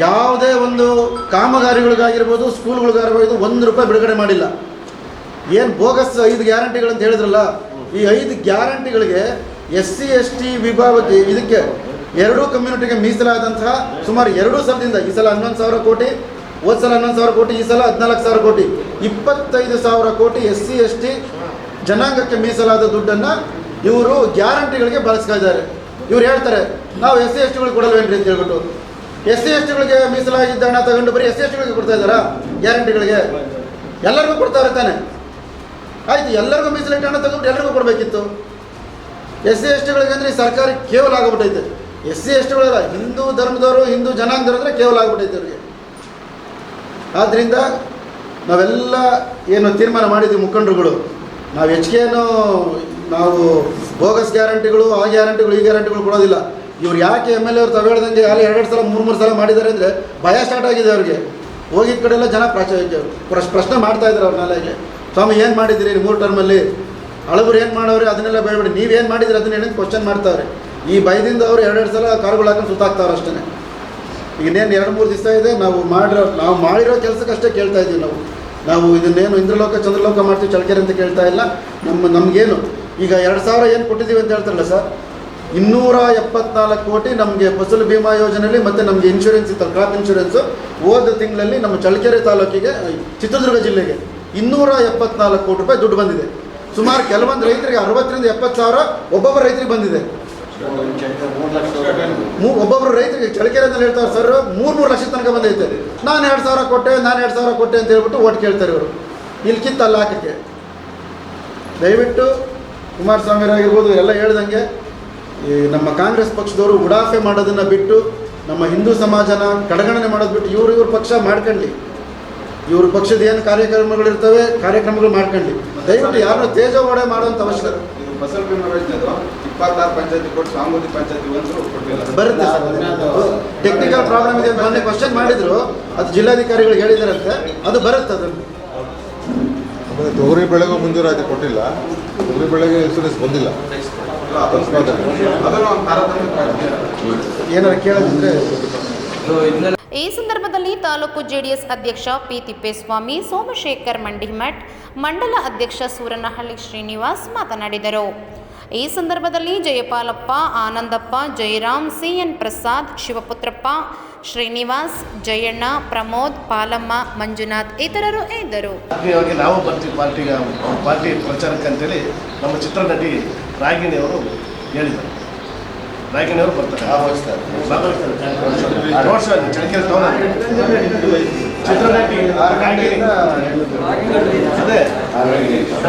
ಯಾವುದೇ ಒಂದು ಕಾಮಗಾರಿಗಳಿಗಾಗಿರ್ಬೋದು, ಸ್ಕೂಲ್ಗಳಿಗಾಗಿರ್ಬೋದು 1 ರೂಪಾಯಿ ಬಿಡುಗಡೆ ಮಾಡಿಲ್ಲ. ಏನು ಬೋಗಸ್ 5 ಗ್ಯಾರಂಟಿಗಳಂತ ಹೇಳಿದ್ರಲ್ಲ, ಈ 5 ಗ್ಯಾರಂಟಿಗಳಿಗೆ SC ST ವಿಭಾಗಕ್ಕೆ ಇದಕ್ಕೆ 2 ಕಮ್ಯುನಿಟಿಗೆ ಮೀಸಲಾದಂತಹ ಸುಮಾರು 2 ಸಲದಿಂದ, ಈ ಸಲ 11,000 ಕೋಟಿ, ಹೋದ ಸಲ 11,000 ಕೋಟಿ, ಈ ಸಲ 14,000 ಕೋಟಿ, 25,000 ಕೋಟಿ SC ST ಜನಾಂಗಕ್ಕೆ ಮೀಸಲಾದ ದುಡ್ಡನ್ನು ಇವರು ಗ್ಯಾರಂಟಿಗಳಿಗೆ ಬಳಸ್ತಾ ಇದ್ದಾರೆ. ಇವ್ರು ಹೇಳ್ತಾರೆ ನಾವು SC STಗಳಿಗೆ ಕೊಡಲ್ವೇನ್ರಿ ಅಂತ ಹೇಳ್ಬಿಟ್ಟು. SC STಗಳಿಗೆ ಮೀಸಲಾಗಿದ್ದ ಹಣ ತಗೊಂಡು ಬರೀ SC STಗಳಿಗೆ ಕೊಡ್ತಾ ಇದ್ದಾರಾ ಗ್ಯಾರಂಟಿಗಳಿಗೆ? ಎಲ್ಲರಿಗೂ ಕೊಡ್ತಾರೆ ತಾನೆ. ಆಯ್ತು, ಎಲ್ಲರಿಗೂ ಮೀಸಲಾಗಿ ಹಣ ತಗೊಂಡು ಎಲ್ಲರಿಗೂ ಕೊಡಬೇಕಿತ್ತು. SC STಗಳಿಗೆ ಅಂದರೆ ಸರ್ಕಾರ ಕೇವಲ ಆಗಿಬಿಟ್ಟೈತೆ. SC STಗಳಲ್ಲ, ಹಿಂದೂ ಧರ್ಮದವರು, ಹಿಂದೂ ಜನಾಂಗದವರು ಅಂದರೆ ಕೇವಲ ಆಗಿಬಿಟ್ಟೈತೆ ಅವ್ರಿಗೆ. ಆದ್ದರಿಂದ ನಾವೆಲ್ಲ ಏನು ತೀರ್ಮಾನ ಮಾಡಿದ್ದೀವಿ ಮುಖಂಡರುಗಳು, ನಾವು ಹೆಚ್ಚಿಗೆನೂ ನಾವು ಬೋಗಸ್ ಗ್ಯಾರಂಟಿಗಳು, ಆ ಗ್ಯಾರಂಟಿಗಳು, ಈ ಗ್ಯಾರಂಟಿಗಳು ಕೊಡೋದಿಲ್ಲ. ಇವ್ರು ಯಾಕೆ MLA ಅವ್ರು ತಗೊಳ್ದಂಗೆ ಅಲ್ಲಿ 2 ಸಲ 3 ಸಲ ಮಾಡಿದ್ದಾರೆ ಅಂದರೆ ಭಯ ಸ್ಟಾರ್ಟ್ ಆಗಿದೆ ಅವ್ರಿಗೆ. ಹೋಗಿದ್ದ ಕಡೆ ಎಲ್ಲ ಜನ ಪ್ರಶ್ನೆ ಮಾಡ್ತಾ ಇದ್ದಾರೆ ಅವ್ರ ನಾಲೆಗೆ. ಸ್ವಾಮಿ ಏನು ಮಾಡಿದ್ದೀರಿ 3 ಟರ್ಮಲ್ಲಿ? ಹಳಬರು ಏನು ಮಾಡೋರು ಅದನ್ನೆಲ್ಲ ಬೇಡಬೇಡಿ, ನೀವೇನು ಮಾಡಿದ್ರಿ ಅದನ್ನ ಏನಂತ ಕ್ವಶನ್ ಮಾಡ್ತಾವ್ರೆ. ಈ ಭಯದಿಂದ ಅವರು 2 ಸಲ ಕಾರುಗಳು ಹಾಕೊಂಡು ಸುತ್ತಾಕ್ತಾವ್ರೆ ಅಷ್ಟೇ. ಇನ್ನೇನು 2-3 ದಿವಸ ಇದೆ. ನಾವು ಮಾಡಿರೋ ಕೆಲಸಕ್ಕಷ್ಟೇ ಕೇಳ್ತಾ ಇದ್ದೀವಿ. ನಾವು ಇದನ್ನೇನು ಇಂದ್ರಲೋಕ ಚಂದ್ರಲೋಕ ಮಾಡ್ತೀವಿ ಚಳ್ಳಕೆರೆ ಅಂತ ಕೇಳ್ತಾ ಇಲ್ಲ. ನಮಗೇನು ಈಗ 2,000 ಏನು ಕೊಟ್ಟಿದ್ದೀವಿ ಅಂತ ಹೇಳ್ತಾರಲ್ಲ ಸರ್, 274 ಕೋಟಿ ನಮಗೆ ಫಸಲು ಬಿಮಾ ಯೋಜನೆಯಲ್ಲಿ ಮತ್ತು ನಮಗೆ ಇನ್ಶೂರೆನ್ಸ್ ಇತ್ತು, ಕ್ರಾಪ್ ಇನ್ಶೂರೆನ್ಸು. ಹೋದ ತಿಂಗಳಲ್ಲಿ ನಮ್ಮ ಚಳ್ಳಕೆರೆ ತಾಲೂಕಿಗೆ, ಚಿತ್ರದುರ್ಗ ಜಿಲ್ಲೆಗೆ 274 ಕೋಟಿ ರೂಪಾಯಿ ದುಡ್ಡು ಬಂದಿದೆ. ಸುಮಾರು ಕೆಲವೊಂದು ರೈತರಿಗೆ 60,000 ರಿಂದ 70,000 ಒಬ್ಬೊಬ್ಬರು ರೈತರಿಗೆ ಬಂದಿದೆ. ಒಬ್ಬೊಬ್ಬರು ರೈತರಿಗೆ ಚಳ್ಳಕೆರೆಯಲ್ಲಿ ಹೇಳ್ತಾರೆ ಸರ್ 3 ಲಕ್ಷ ತನಕ ಬಂದೈತೆ. ನಾನು 2,000 ಕೊಟ್ಟೆ ಅಂತ ಹೇಳ್ಬಿಟ್ಟು ಓಟ್ ಕೇಳ್ತಾರೆ ಇವರು. ಇಲ್ಲಿ ಕಿತ್ತಲ್ಲ ಹಾಕಕ್ಕೆ. ದಯವಿಟ್ಟು ಕುಮಾರಸ್ವಾಮಿರಾಗಿರ್ಬೋದು ಎಲ್ಲ ಹೇಳ್ದಂಗೆ ಈ ನಮ್ಮ ಕಾಂಗ್ರೆಸ್ ಪಕ್ಷದವರು ಉಡಾಫೆ ಮಾಡೋದನ್ನು ಬಿಟ್ಟು, ನಮ್ಮ ಹಿಂದೂ ಸಮಾಜನ ಕಡೆಗಣನೆ ಮಾಡೋದು ಬಿಟ್ಟು ಇವ್ರ ಪಕ್ಷ ಮಾಡ್ಕೊಳ್ಳಿ. ಇವ್ರ ಪಕ್ಷದ ಏನು ಕಾರ್ಯಕ್ರಮಗಳಿರ್ತವೆ ಕಾರ್ಯಕ್ರಮಗಳು ಮಾಡ್ಕೊಳ್ಳಿ. ದಯವಿಟ್ಟು ಯಾರನ್ನೂ ತೇಜೋವಡೆ ಮಾಡೋಂಥ ಅವಶ್ಯಕತೆ ಫಸಲ್ ಬಿಮಾ ಯೋಜನೆದು 26 ಪಂಚಾಯತಿ ಕೊಟ್ಟು ಸಾಮೂಹಿಕ ಪಂಚಾಯತಿ ಬರುತ್ತೆ ಸರ್. ಟೆಕ್ನಿಕಲ್ ಪ್ರಾಬ್ಲಮ್ ಇದೆ ಅಂತ ಮೊನ್ನೆ ಕ್ವಶನ್ ಮಾಡಿದ್ರು, ಅದು ಜಿಲ್ಲಾಧಿಕಾರಿಗಳಿಗೆ ಹೇಳಿದಾರಂತೆ, ಅದು ಬರುತ್ತೆ. ಅದನ್ನು ತೊಗರಿ ಬೆಳೆಗೂ ಮುಂಜೂರಾತಿ ಕೊಟ್ಟಿಲ್ಲ, ತೊಗರಿ ಬೆಳೆಗೆ ಇನ್ಸೂರೆನ್ಸ್ ಬಂದಿಲ್ಲ. ಏನಾರು ಕೇಳೋದಿದ್ರೆ ಈ ಸಂದರ್ಭದಲ್ಲಿ ತಾಲೂಕು ಜೆಡಿಎಸ್ ಅಧ್ಯಕ್ಷ ಪಿ ತಿಪ್ಪೇಸ್ವಾಮಿ, ಸೋಮಶೇಖರ್ ಮಂಡಿಮಠ್, ಮಂಡಲ ಅಧ್ಯಕ್ಷ ಸೂರನಹಳ್ಳಿ ಶ್ರೀನಿವಾಸ್ ಮಾತನಾಡಿದರು. ಈ ಸಂದರ್ಭದಲ್ಲಿ ಜಯಪಾಲಪ್ಪ, ಆನಂದಪ್ಪ, ಜಯರಾಮ್, ಸಿಎನ್ ಪ್ರಸಾದ್, ಶಿವಪುತ್ರಪ್ಪ, ಶ್ರೀನಿವಾಸ್, ಜಯಣ್ಣ, ಪ್ರಮೋದ್, ಪಾಲಮ್ಮ, ಮಂಜುನಾಥ್ ಇತರರು ಇದ್ದರು. ನಾವು ಬರ್ತೀವಿ ಪಾರ್ಟಿ ಪ್ರಚಾರಕ್ಕೆ ಅಂತೇಳಿ ನಮ್ಮ ಚಿತ್ರನಟಿ ರಾಗಿಣಿಯವರು ಹೇಳಿದರು. ರಾಗಿಣಿಯವರು ಬರ್ತಾರೆ, ಚಳಕೆರೆ ಚಿತ್ರನಟಿ ಅದೇ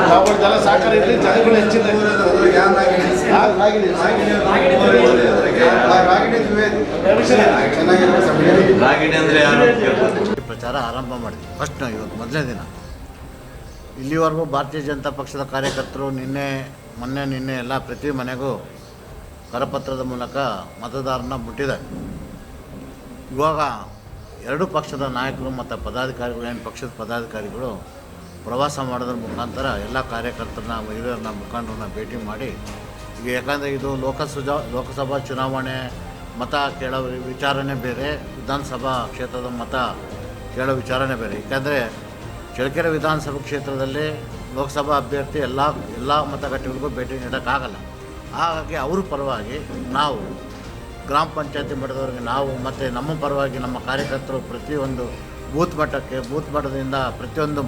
ನಾವುಗಳೆಲ್ಲ ಸಹಕಾರ ಇರಲಿ, ಜನಗಳು ಹೆಚ್ಚಿನ ಪ್ರಚಾರ ಆರಂಭ ಮಾಡಿದ್ವಿ. ಫಸ್ಟ್ ಇವತ್ತು ಮೊದಲನೇ ದಿನ. ಇಲ್ಲಿವರೆಗೂ ಭಾರತೀಯ ಜನತಾ ಪಕ್ಷದ ಕಾರ್ಯಕರ್ತರು ನಿನ್ನೆ ಎಲ್ಲ ಪ್ರತಿ ಮನೆಗೂ ಕರಪತ್ರದ ಮೂಲಕ ಮತದಾರನ ಮುಟ್ಟಿದ್ದಾರೆ. ಇವಾಗ ಎರಡು ಪಕ್ಷದ ನಾಯಕರು ಮತ್ತು ಪದಾಧಿಕಾರಿಗಳು, ಏನು ಪಕ್ಷದ ಪದಾಧಿಕಾರಿಗಳು ಪ್ರವಾಸ ಮಾಡೋದ್ರ ಮುಖಾಂತರ ಎಲ್ಲ ಕಾರ್ಯಕರ್ತರನ್ನ, ಹಿರಿಯರನ್ನ, ಮುಖಂಡರನ್ನ ಭೇಟಿ ಮಾಡಿ, ಈಗ ಯಾಕಂದರೆ ಇದು ಲೋಕಸಭಾ ಚುನಾವಣೆ ಮತ ಕೇಳೋ ವಿಚಾರನೇ ಬೇರೆ, ವಿಧಾನಸಭಾ ಕ್ಷೇತ್ರದ ಮತ ಕೇಳೋ ವಿಚಾರನೇ ಬೇರೆ. ಯಾಕಂದರೆ ಚಳ್ಳಕೆರೆ ವಿಧಾನಸಭಾ ಕ್ಷೇತ್ರದಲ್ಲಿ ಲೋಕಸಭಾ ಅಭ್ಯರ್ಥಿ ಎಲ್ಲ ಮತಗಟ್ಟೆಗಳಿಗೂ ಭೇಟಿ ನೀಡೋಕ್ಕಾಗಲ್ಲ. ಹಾಗಾಗಿ ಅವ್ರ ಪರವಾಗಿ ನಾವು ಗ್ರಾಮ ಪಂಚಾಯತಿ ಮಟ್ಟದವ್ರಿಗೆ ನಾವು ಮತ್ತು ನಮ್ಮ ಪರವಾಗಿ ನಮ್ಮ ಕಾರ್ಯಕರ್ತರು ಪ್ರತಿಯೊಂದು ಬೂತ್ ಮಟ್ಟದಿಂದ ಪ್ರತಿಯೊಂದು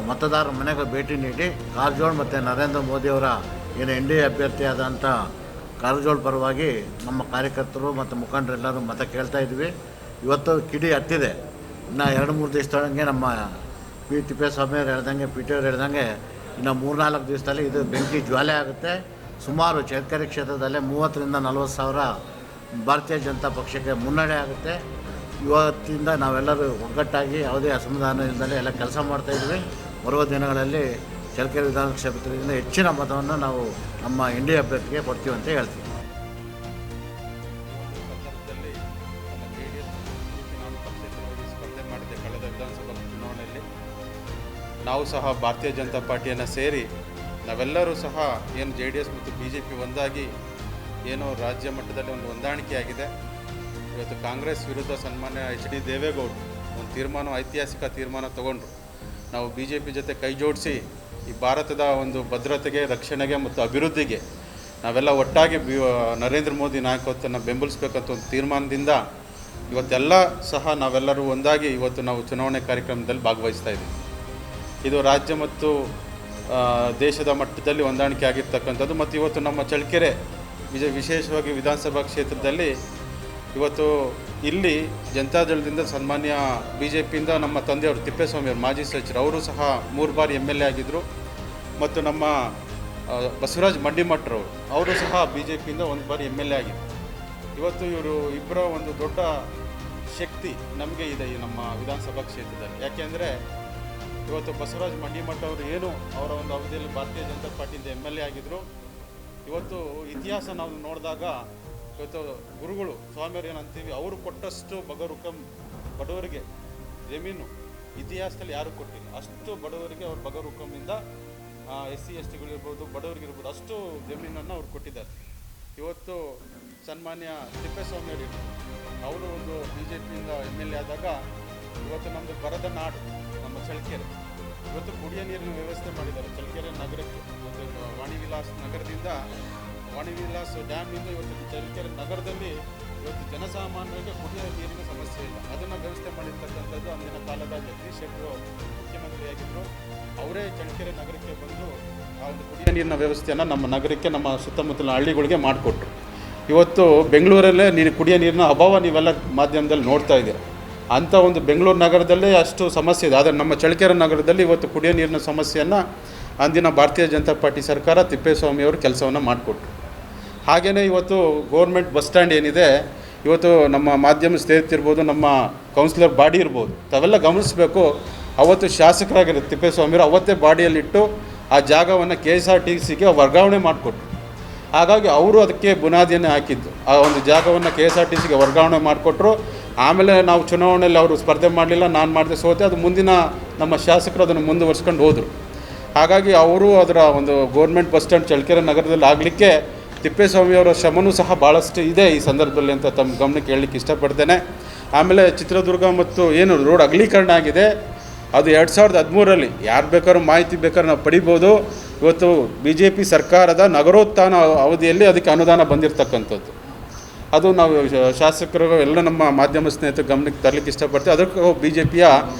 ಮತದಾರರ ಮನೆಗೆ ಭೇಟಿ ನೀಡಿ ಕಾರಜೋಳ ಮತ್ತು ನರೇಂದ್ರ ಮೋದಿಯವರ ಏನು NDA ಅಭ್ಯರ್ಥಿಯಾದಂಥ ಕಾರಜೋಳ ಪರವಾಗಿ ನಮ್ಮ ಕಾರ್ಯಕರ್ತರು ಮತ್ತು ಮುಖಂಡರೆಲ್ಲರೂ ಮತ ಕೇಳ್ತಾ ಇದ್ವಿ. ಇವತ್ತು ಕಿಡಿ ಹತ್ತಿದೆ. ಇನ್ನು 2-3 ದಿವಸದೊಳಗೆ ನಮ್ಮ ಪಿ ತಿಪ್ಪೇಸ್ವಾಮಿಯವ್ರು ಹೇಳ್ದಂಗೆ, PT ಅವ್ರು ಹೇಳ್ದಂಗೆ ಇನ್ನು 3-4 ದಿವಸದಲ್ಲಿ ಇದು ಬೆಂಕಿ ಜ್ವಾಲೆ ಆಗುತ್ತೆ. ಸುಮಾರು ಚಳ್ಳಕೆರೆ ಕ್ಷೇತ್ರದಲ್ಲೇ 30,000 ರಿಂದ 40,000 ಭಾರತೀಯ ಜನತಾ ಪಕ್ಷಕ್ಕೆ ಮುನ್ನಡೆ ಆಗುತ್ತೆ. ಇವತ್ತಿಂದ ನಾವೆಲ್ಲರೂ ಒಗ್ಗಟ್ಟಾಗಿ ಯಾವುದೇ ಅಸಮಾಧಾನ ಇಲ್ಲದೆ ಎಲ್ಲ ಕೆಲಸ ಮಾಡ್ತಾಯಿದ್ವಿ. ಬರುವ ದಿನಗಳಲ್ಲಿ ಚಳ್ಳಕೆರೆ ವಿಧಾನ ಕ್ಷೇತ್ರದಿಂದ ಹೆಚ್ಚಿನ ಮತವನ್ನು ನಾವು ನಮ್ಮ NDA ಅಭ್ಯರ್ಥಿಗೆ ಕೊಡ್ತೀವಿ ಅಂತ ಹೇಳ್ತೀವಿ. ಸಂದರ್ಭದಲ್ಲಿ ನಮ್ಮ JDS ನಾನು ಪಕ್ಷೇತರವಾಗಿ ಸ್ಪರ್ಧೆ ಮಾಡಿದೆ ಕಳೆದ ವಿಧಾನಸಭಾ ಚುನಾವಣೆಯಲ್ಲಿ. ನಾವು ಸಹ ಭಾರತೀಯ ಜನತಾ ಪಾರ್ಟಿಯನ್ನು ಸೇರಿ ನಾವೆಲ್ಲರೂ ಸಹ ಏನು JDS ಮತ್ತು BJP ಒಂದಾಗಿ ಏನೋ ರಾಜ್ಯ ಮಟ್ಟದಲ್ಲಿ ಒಂದು ಹೊಂದಾಣಿಕೆಯಾಗಿದೆ. ಇವತ್ತು ಕಾಂಗ್ರೆಸ್ ವಿರುದ್ಧ ಸನ್ಮಾನ್ಯ HD ದೇವೇಗೌಡರು ಒಂದು ಐತಿಹಾಸಿಕ ತೀರ್ಮಾನ ತಗೊಂಡ್ರು. ನಾವು BJP ಜೊತೆ ಕೈ ಜೋಡಿಸಿ ಈ ಭಾರತದ ಒಂದು ಭದ್ರತೆಗೆ, ರಕ್ಷಣೆಗೆ ಮತ್ತು ಅಭಿವೃದ್ಧಿಗೆ ನಾವೆಲ್ಲ ಒಟ್ಟಾಗಿ ನರೇಂದ್ರ ಮೋದಿ ನಾಯಕತ್ವವನ್ನು ಬೆಂಬಲಿಸಬೇಕಂತ ಒಂದು ತೀರ್ಮಾನದಿಂದ ಇವತ್ತೆಲ್ಲ ಸಹ ನಾವೆಲ್ಲರೂ ಒಂದಾಗಿ ಇವತ್ತು ನಾವು ಚುನಾವಣೆ ಕಾರ್ಯಕ್ರಮದಲ್ಲಿ ಭಾಗವಹಿಸ್ತಾ ಇದ್ದೀವಿ. ಇದು ರಾಜ್ಯ ಮತ್ತು ದೇಶದ ಮಟ್ಟದಲ್ಲಿ ಹೊಂದಾಣಿಕೆ ಆಗಿರ್ತಕ್ಕಂಥದ್ದು. ಮತ್ತು ಇವತ್ತು ನಮ್ಮ ಚಳ್ಳಕೆರೆ ವಿಶೇಷವಾಗಿ ವಿಧಾನಸಭಾ ಕ್ಷೇತ್ರದಲ್ಲಿ ಇವತ್ತು ಇಲ್ಲಿ ಜನತಾದಳದಿಂದ ಸನ್ಮಾನ್ಯ BJPಯಿಂದ ನಮ್ಮ ತಂದೆಯವರು ತಿಪ್ಪೇಸ್ವಾಮಿಯವರು ಮಾಜಿ ಸಚಿವರು, ಅವರು ಸಹ 3 ಬಾರಿ MLA ಆಗಿದ್ದರು. ಮತ್ತು ನಮ್ಮ ಬಸವರಾಜ ಮಂಡಿಮಠರವರು, ಅವರು ಸಹ BJPಯಿಂದ 1 ಬಾರಿ MLA ಆಗಿದ್ದರು. ಇವತ್ತು ಇವರು ಇಬ್ಬರ ಒಂದು ದೊಡ್ಡ ಶಕ್ತಿ ನಮಗೆ ಇದೆ ಈ ನಮ್ಮ ವಿಧಾನಸಭಾ ಕ್ಷೇತ್ರದಲ್ಲಿ. ಯಾಕೆಂದರೆ ಇವತ್ತು ಬಸವರಾಜ ಮಂಡಿಮಠ ಅವರು ಏನು ಅವರ ಒಂದು ಅವಧಿಯಲ್ಲಿ ಭಾರತೀಯ ಜನತಾ ಪಾರ್ಟಿಯಿಂದ MLA ಆಗಿದ್ದರು. ಇವತ್ತು ಇತಿಹಾಸ ನಾವು ನೋಡಿದಾಗ ಇವತ್ತು ಗುರುಗಳು ಸ್ವಾಮಿಯವರು ಏನಂತೀವಿ, ಅವರು ಕೊಟ್ಟಷ್ಟು ಬಡವರಿಗೆ ಜಮೀನು ಇತಿಹಾಸದಲ್ಲಿ ಯಾರೂ ಕೊಟ್ಟಿಲ್ಲ. ಅಷ್ಟು ಬಡವರಿಗೆ ಅವರು ಬಗರುಕಮ್ಮಿಂದ SC STಗಳಿರ್ಬೋದು, ಬಡವರಿಗಿರ್ಬೋದು, ಅಷ್ಟು ಜಮೀನನ್ನು ಅವ್ರು ಕೊಟ್ಟಿದ್ದಾರೆ. ಇವತ್ತು ಸನ್ಮಾನ್ಯ ತಿಪ್ಪೇಸ್ವಾಮಿಯವರು ಅವರು ಒಂದು BJPಯಿಂದ MLA ಆದಾಗ ಇವತ್ತು ನಮ್ಮದು ಬರದ ನಾಡು ನಮ್ಮ ಚಳ್ಳಕೆರೆ. ಇವತ್ತು ಕುಡಿಯೋ ನೀರಿನ ವ್ಯವಸ್ಥೆ ಮಾಡಿದ್ದಾರೆ ಚಳ್ಳಕೆರೆ ನಗರಕ್ಕೆ. ಒಂದು ವಾಣಿವಿಲಾಸ್ ನಗರದಿಂದ, ವಾಣಿವಿಲಾಸ್ ಡ್ಯಾಮ್ನಿಂದ ಇವತ್ತು ಚಳ್ಳಕೆರೆ ನಗರದಲ್ಲಿ ಇವತ್ತು ಜನಸಾಮಾನ್ಯರಿಗೆ ಕುಡಿಯೋ ನೀರಿನ ಸಮಸ್ಯೆ ಇಲ್ಲ. ಅದನ್ನು ವ್ಯವಸ್ಥೆ ಮಾಡಿರ್ತಕ್ಕಂಥದ್ದು ಅಂದಿನ ಕಾಲದ ಜಗದೀಶ್ ಶೆಟ್ಟರು ಮುಖ್ಯಮಂತ್ರಿಯಾಗಿದ್ದರು. ಅವರೇ ಚಳ್ಳಕೆರೆ ನಗರಕ್ಕೆ ಬಂದು ಆ ಒಂದು ಕುಡಿಯೋ ನೀರಿನ ವ್ಯವಸ್ಥೆಯನ್ನು ನಮ್ಮ ನಗರಕ್ಕೆ, ನಮ್ಮ ಸುತ್ತಮುತ್ತಲಿನ ಹಳ್ಳಿಗಳಿಗೆ ಮಾಡಿಕೊಟ್ರು. ಇವತ್ತು ಬೆಂಗಳೂರಲ್ಲೇ ಕುಡಿಯೋ ನೀರಿನ ಅಭಾವ ನೀವೆಲ್ಲ ಮಾಧ್ಯಮದಲ್ಲಿ ನೋಡ್ತಾ ಇದ್ದೀರ. ಅಂಥ ಒಂದು ಬೆಂಗಳೂರು ನಗರದಲ್ಲೇ ಅಷ್ಟು ಸಮಸ್ಯೆ ಇದೆ. ಆದರೆ ನಮ್ಮ ಚಳ್ಳಕೆರೆ ನಗರದಲ್ಲಿ ಇವತ್ತು ಕುಡಿಯೋ ನೀರಿನ ಸಮಸ್ಯೆಯನ್ನು ಅಂದಿನ ಭಾರತೀಯ ಜನತಾ ಪಾರ್ಟಿ ಸರ್ಕಾರ ತಿಪ್ಪೇಸ್ವಾಮಿಯವರು ಕೆಲಸವನ್ನು ಮಾಡಿಕೊಟ್ರು. ಹಾಗೆಯೇ ಇವತ್ತು ಗೌರ್ಮೆಂಟ್ ಬಸ್ ಸ್ಟ್ಯಾಂಡ್ ಏನಿದೆ, ಇವತ್ತು ನಮ್ಮ ಮಾಧ್ಯಮ ಸ್ನೇಹಿತರಿರ್ಬೋದು, ನಮ್ಮ ಕೌನ್ಸಿಲರ್ ಬಾಡಿ ಇರ್ಬೋದು, ತಾವೆಲ್ಲ ಗಮನಿಸಬೇಕು. ಅವತ್ತು ಶಾಸಕರಾಗಿರೋ ತಿಪ್ಪೇಸ್ವಾಮಿಯವರು ಅವತ್ತೇ ಬಾಡಿಯಲ್ಲಿಟ್ಟು ಆ ಜಾಗವನ್ನು KSRTCಗೆ ವರ್ಗಾವಣೆ ಮಾಡಿಕೊಟ್ರು. ಹಾಗಾಗಿ ಅವರು ಅದಕ್ಕೆ ಬುನಾದಿಯನ್ನು ಹಾಕಿದ್ದು. ಆ ಒಂದು ಜಾಗವನ್ನು KSRTCಗೆ ವರ್ಗಾವಣೆ ಮಾಡಿಕೊಟ್ರು. ಆಮೇಲೆ ನಾವು ಚುನಾವಣೆಯಲ್ಲಿ ಅವರು ಸ್ಪರ್ಧೆ ಮಾಡಲಿಲ್ಲ, ನಾನು ಮಾಡಿದೆ, ಸೋತೆ. ಅದು ಮುಂದಿನ ನಮ್ಮ ಶಾಸಕರು ಅದನ್ನು ಮುಂದುವರ್ಸ್ಕೊಂಡು ಹೋದರು. ಹಾಗಾಗಿ ಅವರು ಅದರ ಒಂದು ಗೌರ್ಮೆಂಟ್ ಬಸ್ ಸ್ಟ್ಯಾಂಡ್ ಚಳ್ಳಕೆರೆ ನಗರದಲ್ಲಿ ಆಗಲಿಕ್ಕೆ ತಿಪ್ಪೇಸ್ವಾಮಿಯವರ ಶ್ರಮನೂ ಸಹ ಭಾಳಷ್ಟು ಇದೆ ಈ ಸಂದರ್ಭದಲ್ಲಿ ಅಂತ ತಮ್ಮ ಗಮನಕ್ಕೆ ಹೇಳಲಿಕ್ಕೆ ಇಷ್ಟಪಡ್ತೇನೆ. ಆಮೇಲೆ ಚಿತ್ರದುರ್ಗ ಮತ್ತು ಏನು ರೋಡ್ ಅಗಲೀಕರಣ ಆಗಿದೆ ಅದು 2013ರಲ್ಲಿ ಯಾರು ಬೇಕಾದ್ರೂ ಮಾಹಿತಿ ಬೇಕಾದ್ರೂ ನಾವು ಪಡಿಬೋದು. ಇವತ್ತು BJP ಸರ್ಕಾರದ ನಗರೋತ್ಥಾನ ಅವಧಿಯಲ್ಲಿ ಅದಕ್ಕೆ ಅನುದಾನ ಬಂದಿರತಕ್ಕಂಥದ್ದು. ಅದು ನಾವು ಶಾಸಕರು ಎಲ್ಲ ನಮ್ಮ ಮಾಧ್ಯಮ ಸ್ನೇಹಿತರು ಗಮನಕ್ಕೆ ತರಲಿಕ್ಕೆ ಇಷ್ಟಪಡ್ತೀವಿ. ಅದಕ್ಕೂ BJPಯ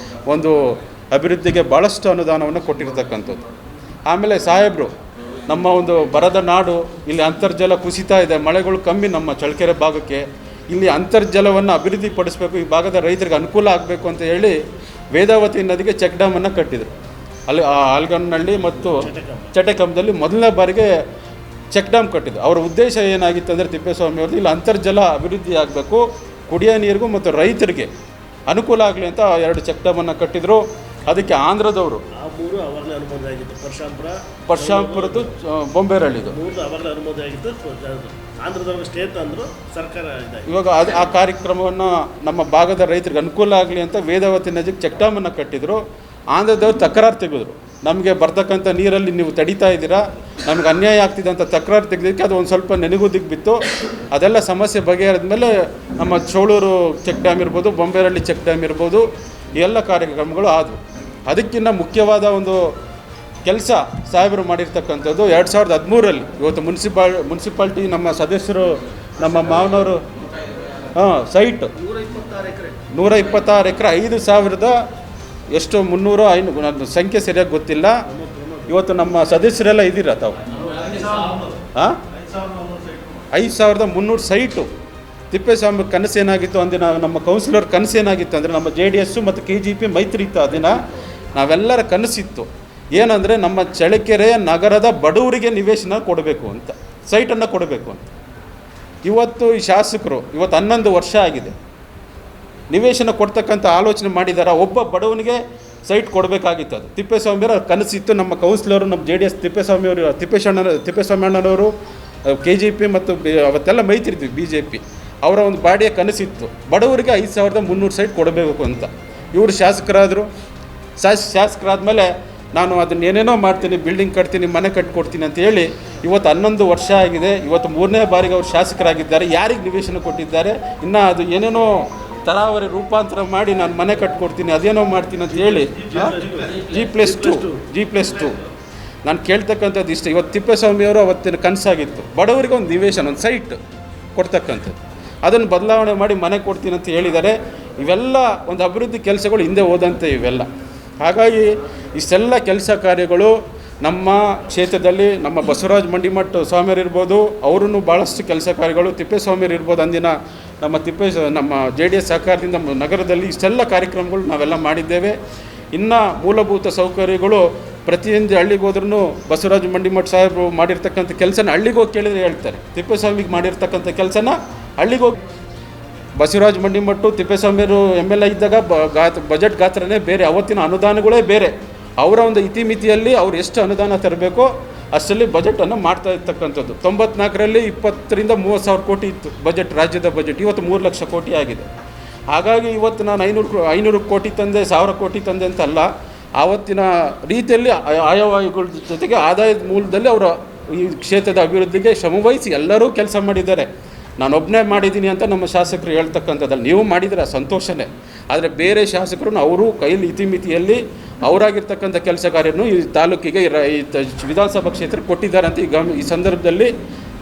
ಒಂದು ಅಭಿವೃದ್ಧಿಗೆ ಭಾಳಷ್ಟು ಅನುದಾನವನ್ನು ಕೊಟ್ಟಿರ್ತಕ್ಕಂಥದ್ದು. ಆಮೇಲೆ ಸಾಹೇಬರು ನಮ್ಮ ಒಂದು ಬರದ ನಾಡು, ಇಲ್ಲಿ ಅಂತರ್ಜಲ ಕುಸಿತ ಇದೆ, ಮಳೆಗಳು ಕಮ್ಮಿ ನಮ್ಮ ಚಳ್ಳಕೆರೆ ಭಾಗಕ್ಕೆ. ಇಲ್ಲಿ ಅಂತರ್ಜಲವನ್ನು ಅಭಿವೃದ್ಧಿ ಪಡಿಸಬೇಕು, ಈ ಭಾಗದ ರೈತರಿಗೆ ಅನುಕೂಲ ಆಗಬೇಕು ಅಂತ ಹೇಳಿ ವೇದಾವತಿ ನದಿಗೆ ಚೆಕ್ ಡ್ಯಾಮನ್ನು ಕಟ್ಟಿದರು. ಅಲ್ಲಿ ಆಲ್ಗನಹಳ್ಳಿ ಮತ್ತು ಚಟಕಂಬದಲ್ಲಿ ಮೊದಲನೇ ಬಾರಿಗೆ ಚೆಕ್ ಡ್ಯಾಮ್ ಕಟ್ಟಿದ್ರು. ಅವರ ಉದ್ದೇಶ ಏನಾಗಿತ್ತು ಅಂದರೆ ತಿಪ್ಪೇಸ್ವಾಮಿ ಅವ್ರದ್ದು ಇಲ್ಲಿ ಅಂತರ್ಜಲ ಅಭಿವೃದ್ಧಿ ಆಗಬೇಕು, ಕುಡಿಯೋ ನೀರಿಗೂ ಮತ್ತು ರೈತರಿಗೆ ಅನುಕೂಲ ಆಗಲಿ ಅಂತ 2 ಚೆಕ್ ಡ್ಯಾಮನ್ನು ಕಟ್ಟಿದರು. ಅದಕ್ಕೆ ಆಂಧ್ರದವರು ಪರಶಾಂಪುರದ್ದು ಬೊಂಬೇರಳ್ಳಿದು ಇವಾಗ ಆ ಕಾರ್ಯಕ್ರಮವನ್ನು ನಮ್ಮ ಭಾಗದ ರೈತರಿಗೆ ಅನುಕೂಲ ಆಗಲಿ ಅಂತ ವೇದಾವತಿ ನದಿಗೆ ಚೆಕ್ ಡ್ಯಾಮನ್ನು ಕಟ್ಟಿದರು. ಆಂಧ್ರದವ್ರು ತಕರಾರು ತೆಗೆದ್ರು, ನಮಗೆ ಬರ್ತಕ್ಕಂಥ ನೀರಲ್ಲಿ ನೀವು ತಡೀತಾ ಇದ್ದೀರಾ, ನಮ್ಗೆ ಅನ್ಯಾಯ ಆಗ್ತಿದೆ ಅಂತ ತಕರಾರು ತೆಗೆದಕ್ಕೆ ಅದು ಒಂದು ಸ್ವಲ್ಪ ನೆನೆಗುದಿಗೆ ಬಿತ್ತು. ಅದೆಲ್ಲ ಸಮಸ್ಯೆ ಬಗೆಹರಿದ ಮೇಲೆ ನಮ್ಮ ಚೋಳೂರು ಚೆಕ್ ಡ್ಯಾಮ್ ಇರ್ಬೋದು, ಬೊಂಬೇರಳ್ಳಿ ಚೆಕ್ ಡ್ಯಾಮ್ ಇರ್ಬೋದು, ಈ ಎಲ್ಲ ಕಾರ್ಯಕ್ರಮಗಳು ಆದವು. ಅದಕ್ಕಿಂತ ಮುಖ್ಯವಾದ ಒಂದು ಕೆಲಸ ಸಾಹೇಬರು ಮಾಡಿರ್ತಕ್ಕಂಥದ್ದು 2013ರಲ್ಲಿ ಇವತ್ತು ಮುನ್ಸಿಪಾಲ್ಟಿ ನಮ್ಮ ಸದಸ್ಯರು ನಮ್ಮ ಮಾವನವರು ಸೈಟ್ 126 ಎಕರೆ 5,000 ಎಷ್ಟು 300 500 ನನ್ನ ಸಂಖ್ಯೆ ಸರಿಯಾಗಿ ಗೊತ್ತಿಲ್ಲ. ಇವತ್ತು ನಮ್ಮ ಸದಸ್ಯರೆಲ್ಲ ಇದ್ದೀರಾ ತಾವು 5,300 ಸೈಟು. ತಿಪ್ಪೇಸ್ವಾಮಿ ಕನಸೇನಾಗಿತ್ತು ಅಂದಿನ ನಮ್ಮ ಕೌನ್ಸಿಲರ್ ಕನಸೇನಾಗಿತ್ತು ಅಂದರೆ ನಮ್ಮ JDS ಮತ್ತು KGP ಮೈತ್ರಿ ಇತ್ತು. ಆ ದಿನ ನಾವೆಲ್ಲರ ಕನಸಿತ್ತು ಏನಂದರೆ ನಮ್ಮ ಚಳ್ಳಕೆರೆ ನಗರದ ಬಡವರಿಗೆ ನಿವೇಶನ ಕೊಡಬೇಕು ಅಂತ, ಸೈಟನ್ನು ಕೊಡಬೇಕು ಅಂತ. ಇವತ್ತು ಈ ಶಾಸಕರು ಇವತ್ತು 11 ವರ್ಷ ಆಗಿದೆ, ನಿವೇಶನ ಕೊಡ್ತಕ್ಕಂಥ ಆಲೋಚನೆ ಮಾಡಿದ್ದಾರೆ. ಒಬ್ಬ ಬಡವನಿಗೆ ಸೈಟ್ ಕೊಡಬೇಕಾಗಿತ್ತು. ಅದು ತಿಪ್ಪೇಸ್ವಾಮಿಯವರ ಕನಸಿತ್ತು. ನಮ್ಮ ಕೌನ್ಸಿಲರು ನಮ್ಮ JDS ತಿಪ್ಪೇಸ್ವಾಮಿ ಅಣ್ಣನವರು KGP ಮತ್ತು ಅವತ್ತೆಲ್ಲ ಮೈತ್ರಿ ಇದ್ವಿ BJP ಅವರ ಒಂದು ಬಾಡಿಯ ಕನಸಿತ್ತು, ಬಡವರಿಗೆ 5,300 ಸೈಟ್ ಕೊಡಬೇಕು ಅಂತ. ಇವರು ಶಾಸಕರಾದರು. ಶಾಸಕರಾದಮೇಲೆ ನಾನು ಅದನ್ನ ಏನೇನೋ ಮಾಡ್ತೀನಿ, ಬಿಲ್ಡಿಂಗ್ ಕಟ್ತೀನಿ, ಮನೆ ಕಟ್ಟಿಕೊಡ್ತೀನಿ ಅಂತ ಹೇಳಿ ಇವತ್ತು 11 ವರ್ಷ ಆಗಿದೆ. ಇವತ್ತು 3ನೇ ಬಾರಿಗೆ ಅವರು ಶಾಸಕರಾಗಿದ್ದಾರೆ. ಯಾರಿಗೆ ನಿವೇಶನ ಕೊಟ್ಟಿದ್ದಾರೆ, ಇನ್ನು ಅದು ಏನೇನೋ ತರಾವರಿ ರೂಪಾಂತರ ಮಾಡಿ ನಾನು ಮನೆ ಕಟ್ಟಿಕೊಡ್ತೀನಿ, ಅದೇನೋ ಮಾಡ್ತೀನಿ ಅಂತ ಹೇಳಿ G+2 ನಾನು ಕೇಳ್ತಕ್ಕಂಥದ್ದು ಇಷ್ಟ. ಇವತ್ತು ತಿಪ್ಪೇಸ್ವಾಮಿಯವರು ಅವತ್ತಿನ ಕನಸಾಗಿತ್ತು ಬಡವರಿಗೆ ಒಂದು ನಿವೇಶನ, ಒಂದು ಸೈಟ್ ಕೊಡ್ತಕ್ಕಂಥದ್ದು. ಅದನ್ನು ಬದಲಾವಣೆ ಮಾಡಿ ಮನೆ ಕೊಡ್ತೀನಿ ಅಂತ ಹೇಳಿದ್ದಾರೆ. ಇವೆಲ್ಲ ಒಂದು ಅಭಿವೃದ್ಧಿ ಕೆಲಸಗಳು ಹಿಂದೆ ಹೋದಂತೆ ಇವೆಲ್ಲ. ಹಾಗಾಗಿ ಇಷ್ಟೆಲ್ಲ ಕೆಲಸ ಕಾರ್ಯಗಳು ನಮ್ಮ ಕ್ಷೇತ್ರದಲ್ಲಿ ನಮ್ಮ ಬಸವರಾಜ ಮಂಡಿಮಠ ಸ್ವಾಮಿಯರು ಇರ್ಬೋದು, ಅವರೂ ಭಾಳಷ್ಟು ಕೆಲಸ ಕಾರ್ಯಗಳು, ತಿಪ್ಪೇಸ್ವಾಮಿಯರು ಇರ್ಬೋದು, ಅಂದಿನ ನಮ್ಮ JDS ಸಹಕಾರದಿಂದ ನಗರದಲ್ಲಿ ಇಷ್ಟೆಲ್ಲ ಕಾರ್ಯಕ್ರಮಗಳು ನಾವೆಲ್ಲ ಮಾಡಿದ್ದೇವೆ. ಇನ್ನು ಮೂಲಭೂತ ಸೌಕರ್ಯಗಳು ಪ್ರತಿಯೊಂದು ಹಳ್ಳಿಗೆ ಹೋದ್ರೂ ಬಸವರಾಜ ಮಂಡಿಮಠ ಸಾಹೇಬರು ಮಾಡಿರ್ತಕ್ಕಂಥ ಕೆಲಸನ ಹಳ್ಳಿಗೆ ಹೋಗಿ ಕೇಳಿದ್ರೆ ಹೇಳ್ತಾರೆ. ತಿಪ್ಪೇಸ್ವಾಮಿಗೆ ಮಾಡಿರ್ತಕ್ಕಂಥ ಕೆಲಸನ ಹಳ್ಳಿಗೆ ಹೋಗಿ ಬಸವರಾಜ ಮಂಡಿಮಠ ತಿಪ್ಪೇಸ್ವಾಮಿಯವರು MLA ಇದ್ದಾಗ ಬಜೆಟ್ ಗಾತ್ರನೇ ಬೇರೆ, ಅವತ್ತಿನ ಅನುದಾನಗಳೇ ಬೇರೆ. ಅವರ ಒಂದು ಇತಿಮಿತಿಯಲ್ಲಿ ಅವ್ರು ಎಷ್ಟು ಅನುದಾನ ತರಬೇಕೋ ಅಷ್ಟರಲ್ಲಿ ಬಜೆಟನ್ನು ಮಾಡ್ತಾ ಇರ್ತಕ್ಕಂಥದ್ದು. 94ರಲ್ಲಿ 20ರಿಂದ 30,000 ಕೋಟಿ ಇತ್ತು ಬಜೆಟ್, ರಾಜ್ಯದ ಬಜೆಟ್. ಇವತ್ತು 3 ಲಕ್ಷ ಕೋಟಿ ಆಗಿದೆ. ಹಾಗಾಗಿ ಇವತ್ತು ನಾನು 500 ಕೋಟಿ ತಂದೆ, 1000 ಕೋಟಿ ತಂದೆ ಅಂತಲ್ಲ, ಆವತ್ತಿನ ರೀತಿಯಲ್ಲಿ ಆಯವ್ಯಯಗಳ ಜೊತೆಗೆ ಆದಾಯದ ಮೂಲದಲ್ಲಿ ಅವರ ಈ ಕ್ಷೇತ್ರದ ಅಭಿವೃದ್ಧಿಗೆ ಶ್ರಮವಹಿಸಿ ಎಲ್ಲರೂ ಕೆಲಸ ಮಾಡಿದ್ದಾರೆ. ನಾನೊಬ್ಬನೇ ಮಾಡಿದ್ದೀನಿ ಅಂತ ನಮ್ಮ ಶಾಸಕರು ಹೇಳ್ತಕ್ಕಂಥದ್ದಲ್ಲ. ನೀವು ಮಾಡಿದರೆ ಸಂತೋಷನೇ, ಆದರೆ ಬೇರೆ ಶಾಸಕರು ಅವರು ಕೈಲಿ ಇತಿಮಿತಿಯಲ್ಲಿ ಅವರಾಗಿರ್ತಕ್ಕಂಥ ಕೆಲಸ ಕಾರ್ಯವನ್ನು ಈ ತಾಲೂಕಿಗೆ ಈ ವಿಧಾನಸಭಾ ಕ್ಷೇತ್ರಕ್ಕೆ ಕೊಟ್ಟಿದ್ದಾರೆ ಅಂತ ಈ ಸಂದರ್ಭದಲ್ಲಿ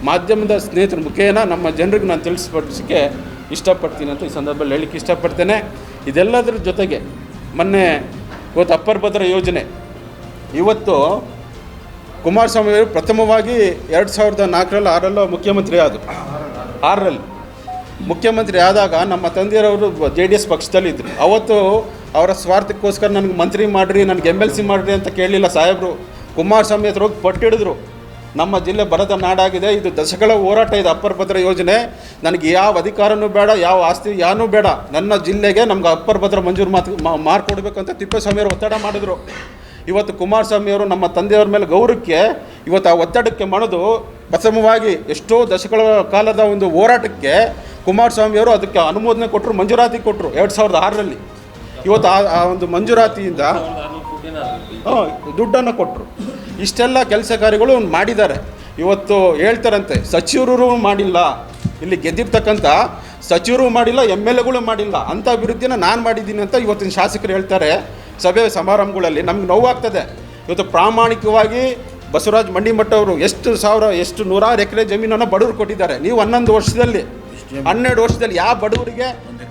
ಮಾಧ್ಯಮದ ಸ್ನೇಹಿತರ ಮುಖೇನ ನಮ್ಮ ಜನರಿಗೆ ನಾನು ತಿಳಿಸ್ಪಡಿಸೋಕ್ಕೆ ಇಷ್ಟಪಡ್ತೀನಿ ಅಂತ ಈ ಸಂದರ್ಭದಲ್ಲಿ ಹೇಳಲಿಕ್ಕೆ ಇಷ್ಟಪಡ್ತೇನೆ. ಇದೆಲ್ಲದರ ಜೊತೆಗೆ ಮೊನ್ನೆ ಇವತ್ತು ಅಪ್ಪರ್ ಭದ್ರ ಯೋಜನೆ, ಇವತ್ತು ಕುಮಾರಸ್ವಾಮಿ ಅವರು ಪ್ರಥಮವಾಗಿ 2004ರಲ್ಲಿ 6ರಲ್ಲೋ ಮುಖ್ಯಮಂತ್ರಿ ಆದರು. 6ರಲ್ಲಿ ಮುಖ್ಯಮಂತ್ರಿ ಆದಾಗ ನಮ್ಮ ತಂದೆಯರವರು JDS ಪಕ್ಷದಲ್ಲಿದ್ದರು. ಅವತ್ತು ಅವರ ಸ್ವಾರ್ಥಕ್ಕೋಸ್ಕರ ನನಗೆ ಮಂತ್ರಿ ಮಾಡಿರಿ, ನನಗೆ MLC ಮಾಡಿರಿ ಅಂತ ಕೇಳಲಿಲ್ಲ ಸಾಹೇಬರು. ಕುಮಾರಸ್ವಾಮಿ ಹತ್ರ ಹೋಗಿ ಪಟ್ಟಿಡಿದ್ರು, ನಮ್ಮ ಜಿಲ್ಲೆ ಬರದ ನಾಡಾಗಿದೆ, ಇದು ದಶಕಗಳ ಹೋರಾಟ ಇದೆ ಅಪ್ಪರ್ ಭದ್ರ ಯೋಜನೆ, ನನಗೆ ಯಾವ ಅಧಿಕಾರನೂ ಬೇಡ, ಯಾವ ಆಸ್ತಿ ಯಾನೂ ಬೇಡ, ನನ್ನ ಜಿಲ್ಲೆಗೆ ನಮ್ಗೆ ಅಪ್ಪರ್ ಭದ್ರ ಮಂಜೂರು ಮಾಡಿಕೊಡ್ಬೇಕು ಅಂತ ತಿಪ್ಪೇಸ್ವಾಮಿಯವರು ಒತ್ತಡ ಮಾಡಿದ್ರು. ಇವತ್ತು ಕುಮಾರಸ್ವಾಮಿಯವರು ನಮ್ಮ ತಂದೆಯವ್ರ ಮೇಲೆ ಗೌರವಕ್ಕೆ ಇವತ್ತು ಆ ಒತ್ತಡಕ್ಕೆ ಮಣಿದು ಪ್ರಥಮವಾಗಿ ಎಷ್ಟೋ ದಶಕಗಳ ಕಾಲದ ಒಂದು ಹೋರಾಟಕ್ಕೆ ಕುಮಾರಸ್ವಾಮಿಯವರು ಅದಕ್ಕೆ ಅನುಮೋದನೆ ಕೊಟ್ಟರು, ಮಂಜೂರಾತಿ ಕೊಟ್ಟರು 2006ರಲ್ಲಿ. ಇವತ್ತು ಆ ಒಂದು ಮಂಜೂರಾತಿಯಿಂದ ದುಡ್ಡನ್ನು ಕೊಟ್ಟರು. ಇಷ್ಟೆಲ್ಲ ಕೆಲಸ ಕಾರ್ಯಗಳು ಮಾಡಿದ್ದಾರೆ. ಇವತ್ತು ಹೇಳ್ತಾರಂತೆ ಸಚಿವರು ಮಾಡಿಲ್ಲ, ಇಲ್ಲಿ ಗೆದ್ದಿರ್ತಕ್ಕಂಥ ಸಚಿವರು ಮಾಡಿಲ್ಲ, MLAಗಳು ಮಾಡಿಲ್ಲ. ಅಂಥ ಅಭಿವೃದ್ಧಿನ ನಾನು ಮಾಡಿದ್ದೀನಿ ಅಂತ ಇವತ್ತಿನ ಶಾಸಕರು ಹೇಳ್ತಾರೆ ಸಭೆ ಸಮಾರಂಭಗಳಲ್ಲಿ. ನಮ್ಗೆ ನೋವಾಗ್ತದೆ. ಇವತ್ತು ಪ್ರಾಮಾಣಿಕವಾಗಿ ಬಸವರಾಜ ಮಂಡಿಮಠ ಅವರು ಎಷ್ಟು ನೂರಾರು ಎಕರೆ ಜಮೀನನ್ನು ಬಡವರು ಕೊಟ್ಟಿದ್ದಾರೆ. ನೀವು 11 ವರ್ಷದಲ್ಲಿ 12 ವರ್ಷದಲ್ಲಿ ಯಾವ ಬಡವರಿಗೆ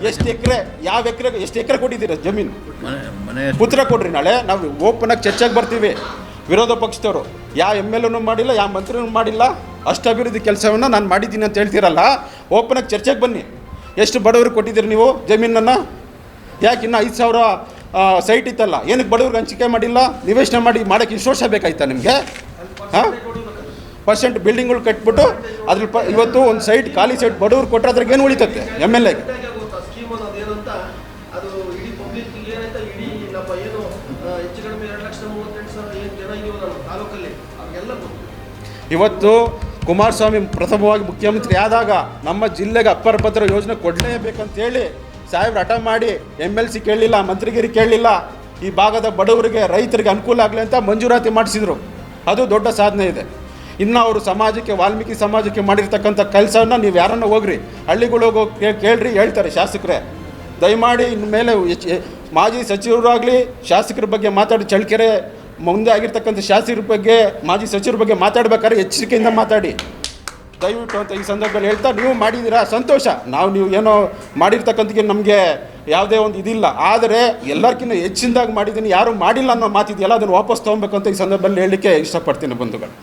ಎಷ್ಟು ಎಕರೆ ಕೊಟ್ಟಿದ್ದೀರ ಜಮೀನು? ಉತ್ತರ ಕೊಡ್ರಿ. ನಾಳೆ ನಾವು ಓಪನಾಗಿ ಚರ್ಚೆಗೆ ಬರ್ತೀವಿ. ವಿರೋಧ ಪಕ್ಷದವರು ಯಾವ MLAನೂ ಮಾಡಿಲ್ಲ, ಯಾವ ಮಂತ್ರಿನೂ ಮಾಡಿಲ್ಲ, ಅಷ್ಟು ಅಭಿವೃದ್ಧಿ ಕೆಲಸವನ್ನು ನಾನು ಮಾಡಿದ್ದೀನಿ ಅಂತ ಹೇಳ್ತೀರಲ್ಲ, ಓಪನಾಗಿ ಚರ್ಚೆಗೆ ಬನ್ನಿ. ಎಷ್ಟು ಬಡವರಿಗೆ ಕೊಟ್ಟಿದ್ದೀರಿ ನೀವು ಜಮೀನನ್ನು? ಯಾಕೆ ಇನ್ನೂ 5,000 ಸೈಟ್ ಇತ್ತಲ್ಲ, ಏನಕ್ಕೆ ಬಡವ್ರಿಗೆ ಹಂಚಿಕೆ ಮಾಡಿಲ್ಲ? ನಿವೇಶನ ಮಾಡೋಕ್ಕೆ ಇಷ್ಟು ವರ್ಷ ಬೇಕಾಯ್ತಾ ನಿಮಗೆ? ಹಾಂ, ಪರ್ಸೆಂಟ್ ಬಿಲ್ಡಿಂಗ್ಗಳು ಕಟ್ಬಿಟ್ಟು ಅದ್ರಲ್ಲಿ ಇವತ್ತು ಒಂದು ಸೈಟ್ ಖಾಲಿ ಸೈಟ್ ಬಡವ್ರು ಕೊಟ್ಟರೆ ಅದ್ರಾಗ ಏನು ಉಳಿತತ್ತೆ? MLAಗೆ ಸ್ಕೀಮ್ ಅನ್ನೋದು ಏನಂತ ಅದು ಇಡೀ ಪಬ್ಲಿಕ್ ಏನಂತ ಇಡೀ ನಮ್ಮ ಏನು ಹೆಚ್ಚು ಕಡಿಮೆ 2,38,000 ಏನು ಜನ ಇದೀವಲ್ಲ ನಮ್ಮ ತಾಲೂಕಲ್ಲಿ ಅವ್ರಿಗೆಲ್ಲ ಇವತ್ತು ಕುಮಾರಸ್ವಾಮಿ ಪ್ರಥಮವಾಗಿ ಮುಖ್ಯಮಂತ್ರಿ ಆದಾಗ ನಮ್ಮ ಜಿಲ್ಲೆಗೆ ಅಪ್ಪರ ಭದ್ರ ಯೋಜನೆ ಕೊಡಲೇಬೇಕಂತೇಳಿ ಸಾಹೇಬ್ರು ಹಠ ಮಾಡಿ MLC ಕೇಳಲಿಲ್ಲ, ಮಂತ್ರಿಗಿರಿ ಕೇಳಲಿಲ್ಲ. ಈ ಭಾಗದ ಬಡವರಿಗೆ ರೈತರಿಗೆ ಅನುಕೂಲ ಆಗಲಿ ಅಂತ ಮಂಜೂರಾತಿ ಮಾಡಿಸಿದರು. ಅದು ದೊಡ್ಡ ಸಾಧನೆ ಇದೆ. ಇನ್ನು ಅವರು ಸಮಾಜಕ್ಕೆ ವಾಲ್ಮೀಕಿ ಸಮಾಜಕ್ಕೆ ಮಾಡಿರ್ತಕ್ಕಂಥ ಕೆಲಸವನ್ನು ನೀವು ಯಾರನ್ನ ಹೋಗ್ರಿ ಹಳ್ಳಿಗಳು ಹೋಗಿ ಕೇಳ್ರಿ, ಹೇಳ್ತಾರೆ ಶಾಸಕರೇ. ದಯಮಾಡಿ ಇನ್ಮೇಲೆ ಮಾಜಿ ಸಚಿವರಾಗಲಿ ಶಾಸಕರ ಬಗ್ಗೆ ಮಾತಾಡಿ, ಚಳ್ಳಕೆರೆ ಮುಂದೆ ಆಗಿರ್ತಕ್ಕಂಥ ಶಾಸಕರ ಬಗ್ಗೆ ಮಾಜಿ ಸಚಿವರ ಬಗ್ಗೆ ಮಾತಾಡ್ಬೇಕಾದ್ರೆ ಎಚ್ಚರಿಕೆಯಿಂದ ಮಾತಾಡಿ ದಯವಿಟ್ಟು ಅಂತ ಈ ಸಂದರ್ಭದಲ್ಲಿ ಹೇಳ್ತಾ, ನೀವು ಮಾಡಿದ್ದೀರಾ ಸಂತೋಷ. ನೀವು ಏನೋ ಮಾಡಿರ್ತಕ್ಕಂಥಕ್ಕೆ ನಮಗೆ ಯಾವುದೇ ಒಂದು ಇದಿಲ್ಲ, ಆದರೆ ಎಲ್ಲರಿಗಿಂತ ಹೆಚ್ಚಿನದಾಗಿ ಮಾಡಿದ್ದೀನಿ, ಯಾರೂ ಮಾಡಿಲ್ಲ ಅನ್ನೋ ಮಾತಿದೆಯಲ್ಲ ಅದನ್ನು ವಾಪಸ್ ತೊಗೊಬೇಕು ಅಂತ ಈ ಸಂದರ್ಭದಲ್ಲಿ ಹೇಳಲಿಕ್ಕೆ ಇಷ್ಟಪಡ್ತೀನಿ ಬಂಧುಗಳು.